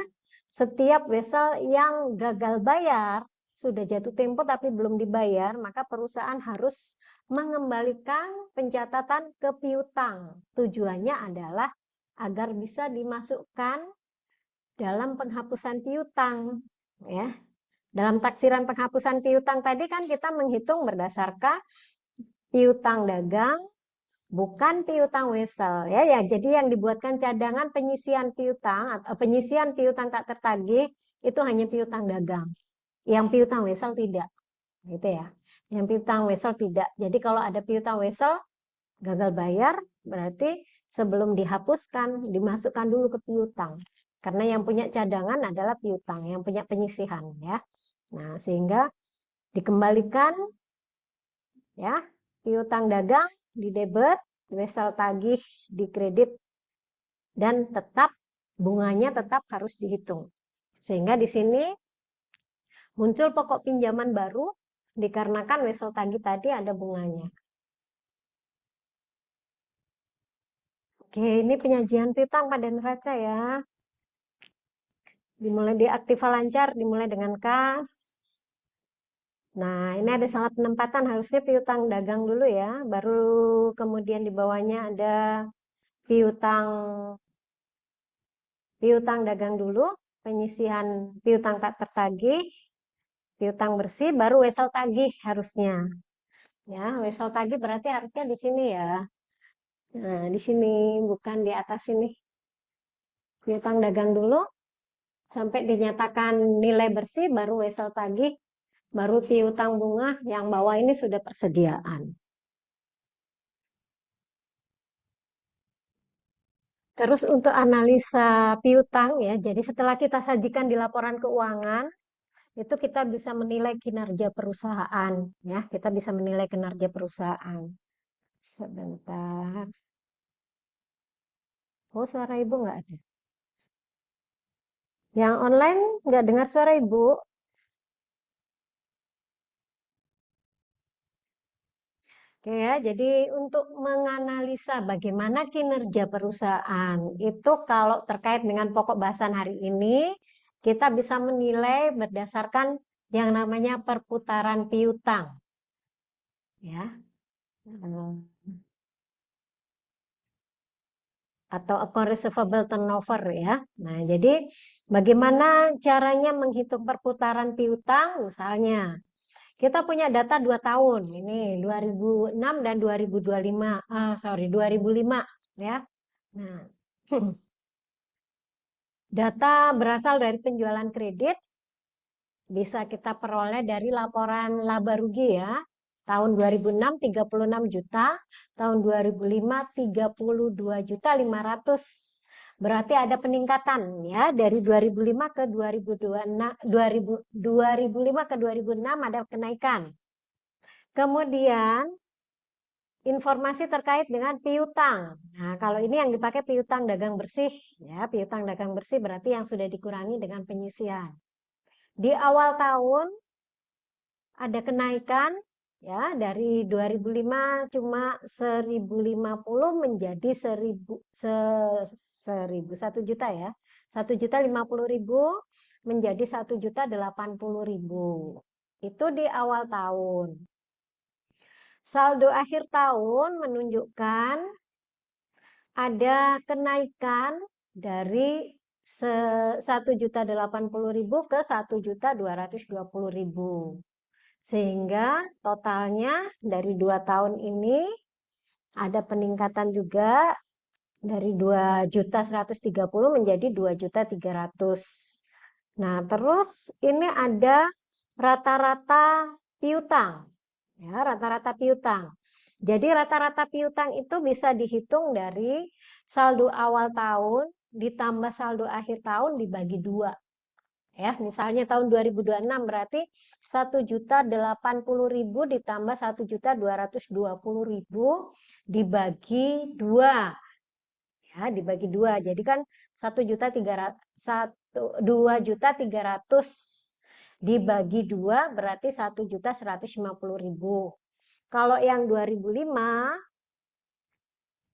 setiap wesel yang gagal bayar, sudah jatuh tempo tapi belum dibayar, maka perusahaan harus mengembalikan pencatatan ke piutang. Tujuannya adalah agar bisa dimasukkan dalam penghapusan piutang, ya. Dalam taksiran penghapusan piutang tadi kan kita menghitung berdasarkan piutang dagang, bukan piutang wesel ya. Ya, jadi yang dibuatkan cadangan penyisian piutang atau penyisian piutang tak tertagih itu hanya piutang dagang. Yang piutang wesel tidak. Gitu ya. Yang piutang wesel tidak. Jadi kalau ada piutang wesel gagal bayar berarti sebelum dihapuskan dimasukkan dulu ke piutang. Karena yang punya cadangan adalah piutang, yang punya penyisihan ya. Nah, sehingga dikembalikan ya, piutang dagang di debit, wesel tagih di kredit, dan tetap bunganya tetap harus dihitung. Sehingga di sini muncul pokok pinjaman baru dikarenakan wesel tagih tadi ada bunganya. Oke, ini penyajian piutang pada neraca ya. Dimulai di aktiva lancar, dimulai dengan kas. Nah, ini ada salah penempatan, harusnya piutang dagang dulu ya, baru kemudian di bawahnya ada piutang piutang dagang dulu, penyisihan piutang tak tertagih, piutang bersih, baru wesel tagih harusnya. Ya, wesel tagih berarti harusnya di sini ya. Nah, di sini bukan di atas sini. Piutang dagang dulu sampai dinyatakan nilai bersih baru wesel tagih baru piutang bunga yang bawah ini sudah persediaan. Terus untuk analisa piutang ya, jadi setelah kita sajikan di laporan keuangan, itu kita bisa menilai kinerja perusahaan ya, kita bisa menilai kinerja perusahaan. Sebentar. Oh, suara ibu nggak ada. Yang online nggak dengar suara ibu. Oke ya, jadi untuk menganalisa bagaimana kinerja perusahaan itu kalau terkait dengan pokok bahasan hari ini, kita bisa menilai berdasarkan yang namanya perputaran piutang. Ya. Hmm. Atau account receivable turnover ya. Nah, jadi bagaimana caranya menghitung perputaran piutang? Misalnya, kita punya data 2 tahun, ini 2006 dan 2025, sorry 2005 ya. Nah, data berasal dari penjualan kredit bisa kita peroleh dari laporan laba rugi ya. Tahun 2006 36 juta, tahun 2005 32 juta 500. Berarti ada peningkatan ya dari 2005 ke 2026 2005 ke 2006 ada kenaikan. Kemudian informasi terkait dengan piutang. Nah, kalau ini yang dipakai piutang dagang bersih ya, piutang dagang bersih berarti yang sudah dikurangi dengan penyisian. Di awal tahun ada kenaikan ya dari 2005 cuma 1050 menjadi 1 juta ya. 1.050.000 menjadi 1.080.000. Itu di awal tahun. Saldo akhir tahun menunjukkan ada kenaikan dari 1.080.000 ke 1.220.000. Sehingga totalnya dari 2 tahun ini ada peningkatan juga dari 2.130 menjadi 2.300. Nah, terus ini ada rata-rata piutang. Ya, rata-rata piutang. Jadi rata-rata piutang itu bisa dihitung dari saldo awal tahun ditambah saldo akhir tahun dibagi 2. Ya, misalnya tahun 2026 berarti 1.080.000 ditambah 1.220.000 dibagi 2. Ya, dibagi 2. Jadi kan 2.300 dibagi 2 berarti 1.150.000. Kalau yang 2005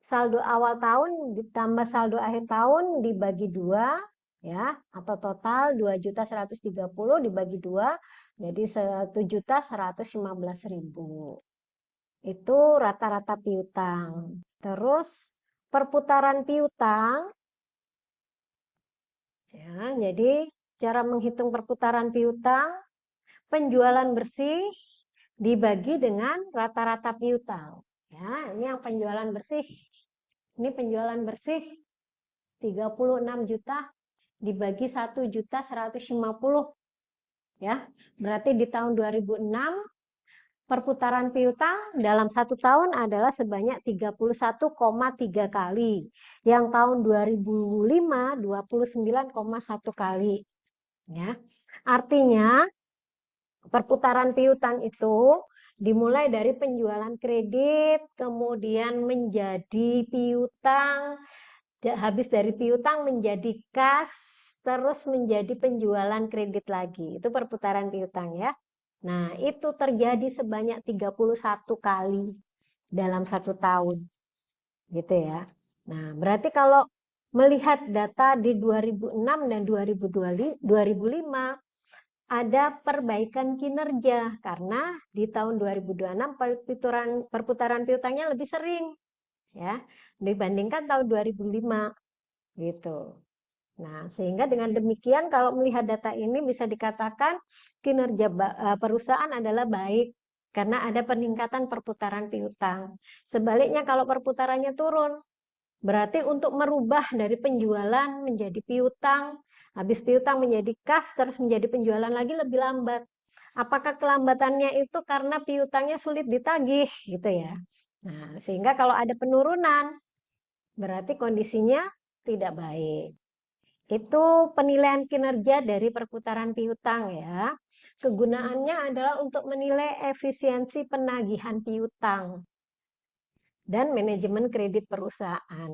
saldo awal tahun ditambah saldo akhir tahun dibagi 2 ya, atau total 2.130 dibagi 2 jadi 1.115.000. Itu rata-rata piutang. Terus perputaran piutang ya, jadi cara menghitung perputaran piutang, penjualan bersih dibagi dengan rata-rata piutang. Ya, ini yang penjualan bersih. Ini penjualan bersih 36 juta dibagi 1.150 ya. Berarti di tahun 2006 perputaran piutang dalam 1 tahun adalah sebanyak 31,3 kali. Yang tahun 2005 29,1 kali. Ya. Artinya perputaran piutang itu dimulai dari penjualan kredit, kemudian menjadi piutang, habis dari piutang menjadi kas, terus menjadi penjualan kredit lagi. Itu perputaran piutang ya. Nah, itu terjadi sebanyak 31 kali dalam 1 tahun. Gitu ya. Nah, berarti kalau melihat data di 2006 dan 2005 ada perbaikan kinerja karena di tahun 2026 perputaran piutangnya lebih sering ya dibandingkan tahun 2005 gitu. Nah, sehingga dengan demikian kalau melihat data ini bisa dikatakan kinerja perusahaan adalah baik karena ada peningkatan perputaran piutang. Sebaliknya kalau perputarannya turun, berarti untuk merubah dari penjualan menjadi piutang, habis piutang menjadi kas, terus menjadi penjualan lagi lebih lambat. Apakah kelambatannya itu karena piutangnya sulit ditagih gitu ya. Nah, sehingga kalau ada penurunan berarti kondisinya tidak baik. Itu penilaian kinerja dari perputaran piutang ya. Kegunaannya adalah untuk menilai efisiensi penagihan piutang dan manajemen kredit perusahaan.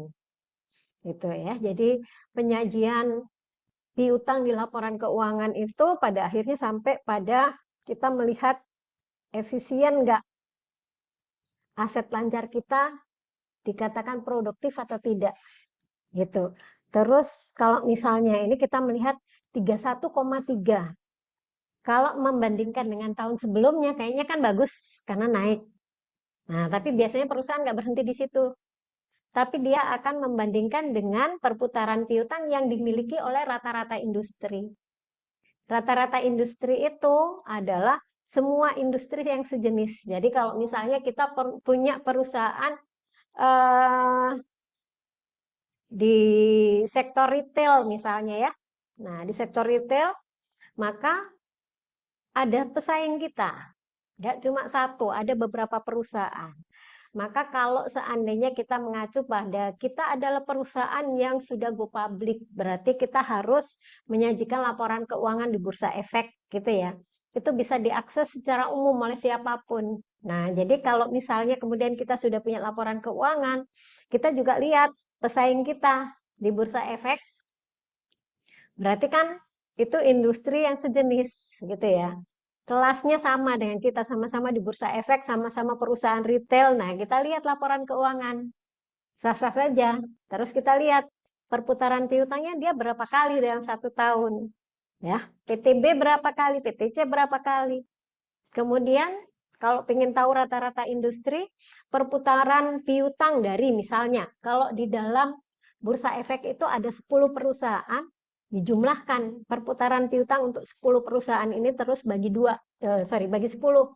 Gitu ya. Jadi penyajian piutang di laporan keuangan itu pada akhirnya sampai pada kita melihat efisien nggak aset lancar kita dikatakan produktif atau tidak gitu. Terus kalau misalnya ini kita melihat 31,3. Kalau membandingkan dengan tahun sebelumnya kayaknya kan bagus karena naik. Nah, tapi biasanya perusahaan nggak berhenti di situ. Tapi dia akan membandingkan dengan perputaran piutang yang dimiliki oleh rata-rata industri. Rata-rata industri itu adalah semua industri yang sejenis. Jadi kalau misalnya kita punya perusahaan eh, di sektor retail misalnya ya. Nah, di sektor retail maka ada pesaing kita. Nggak cuma satu, ada beberapa perusahaan. Maka kalau seandainya kita mengacu pada kita adalah perusahaan yang sudah go public, berarti kita harus menyajikan laporan keuangan di Bursa Efek gitu ya. Itu bisa diakses secara umum oleh siapapun. Nah, jadi kalau misalnya kemudian kita sudah punya laporan keuangan, kita juga lihat pesaing kita di Bursa Efek, berarti kan itu industri yang sejenis gitu ya. Kelasnya sama dengan kita, sama-sama di Bursa Efek, sama-sama perusahaan retail. Nah, kita lihat laporan keuangan. Sah-sah saja. Terus kita lihat perputaran piutangnya dia berapa kali dalam 1 tahun. Ya, PTB berapa kali, PTC berapa kali. Kemudian kalau ingin tahu rata-rata industri, perputaran piutang dari misalnya, kalau di dalam Bursa Efek itu ada 10 perusahaan, dijumlahkan perputaran piutang untuk 10 perusahaan ini terus bagi bagi 10.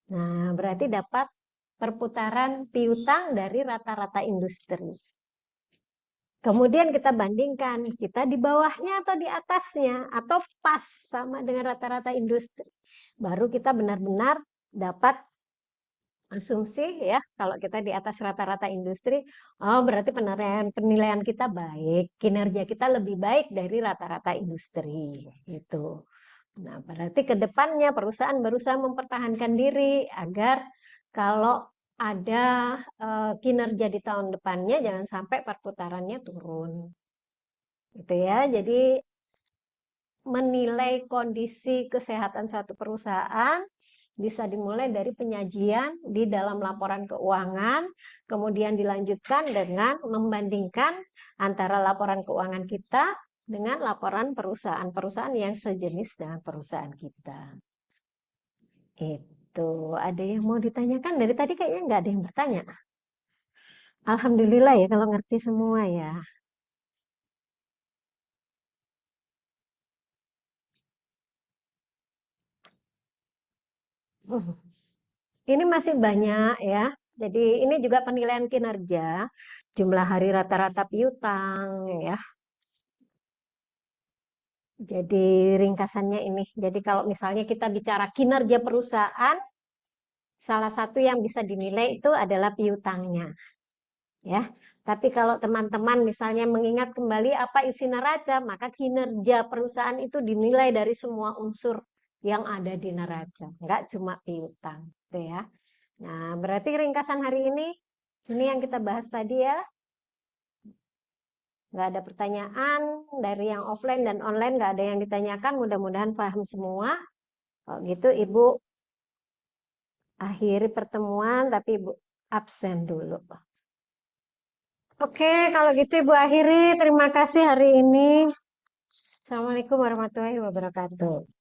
Nah, berarti dapat perputaran piutang dari rata-rata industri. Kemudian kita bandingkan, kita di bawahnya atau di atasnya, atau pas sama dengan rata-rata industri. Baru kita benar-benar dapat asumsi ya, kalau kita di atas rata-rata industri, oh berarti penilaian kita baik, kinerja kita lebih baik dari rata-rata industri. Gitu. Nah, berarti ke depannya perusahaan berusaha mempertahankan diri agar kalau ada kinerja di tahun depannya jangan sampai perputarannya turun. Gitu ya. Jadi menilai kondisi kesehatan suatu perusahaan bisa dimulai dari penyajian di dalam laporan keuangan, kemudian dilanjutkan dengan membandingkan antara laporan keuangan kita dengan laporan perusahaan-perusahaan yang sejenis dengan perusahaan kita. Itu, ada yang mau ditanyakan? Dari tadi kayaknya nggak ada yang bertanya. Alhamdulillah ya kalau ngerti semua ya. Ini masih banyak ya. Jadi ini juga penilaian kinerja, jumlah hari rata-rata piutang ya. Jadi ringkasannya ini. Jadi kalau misalnya kita bicara kinerja perusahaan, salah satu yang bisa dinilai itu adalah piutangnya. Ya. Tapi kalau teman-teman misalnya mengingat kembali apa isi neraca, maka kinerja perusahaan itu dinilai dari semua unsur yang ada di neraca, nggak cuma piutang, gitu ya. Nah, berarti ringkasan hari ini yang kita bahas tadi ya, nggak ada pertanyaan dari yang offline dan online, nggak ada yang ditanyakan, mudah-mudahan paham semua. Kalau gitu Ibu akhiri pertemuan, tapi Ibu absen dulu. Oke, kalau gitu Ibu akhiri. Terima kasih hari ini. Assalamualaikum warahmatullahi wabarakatuh.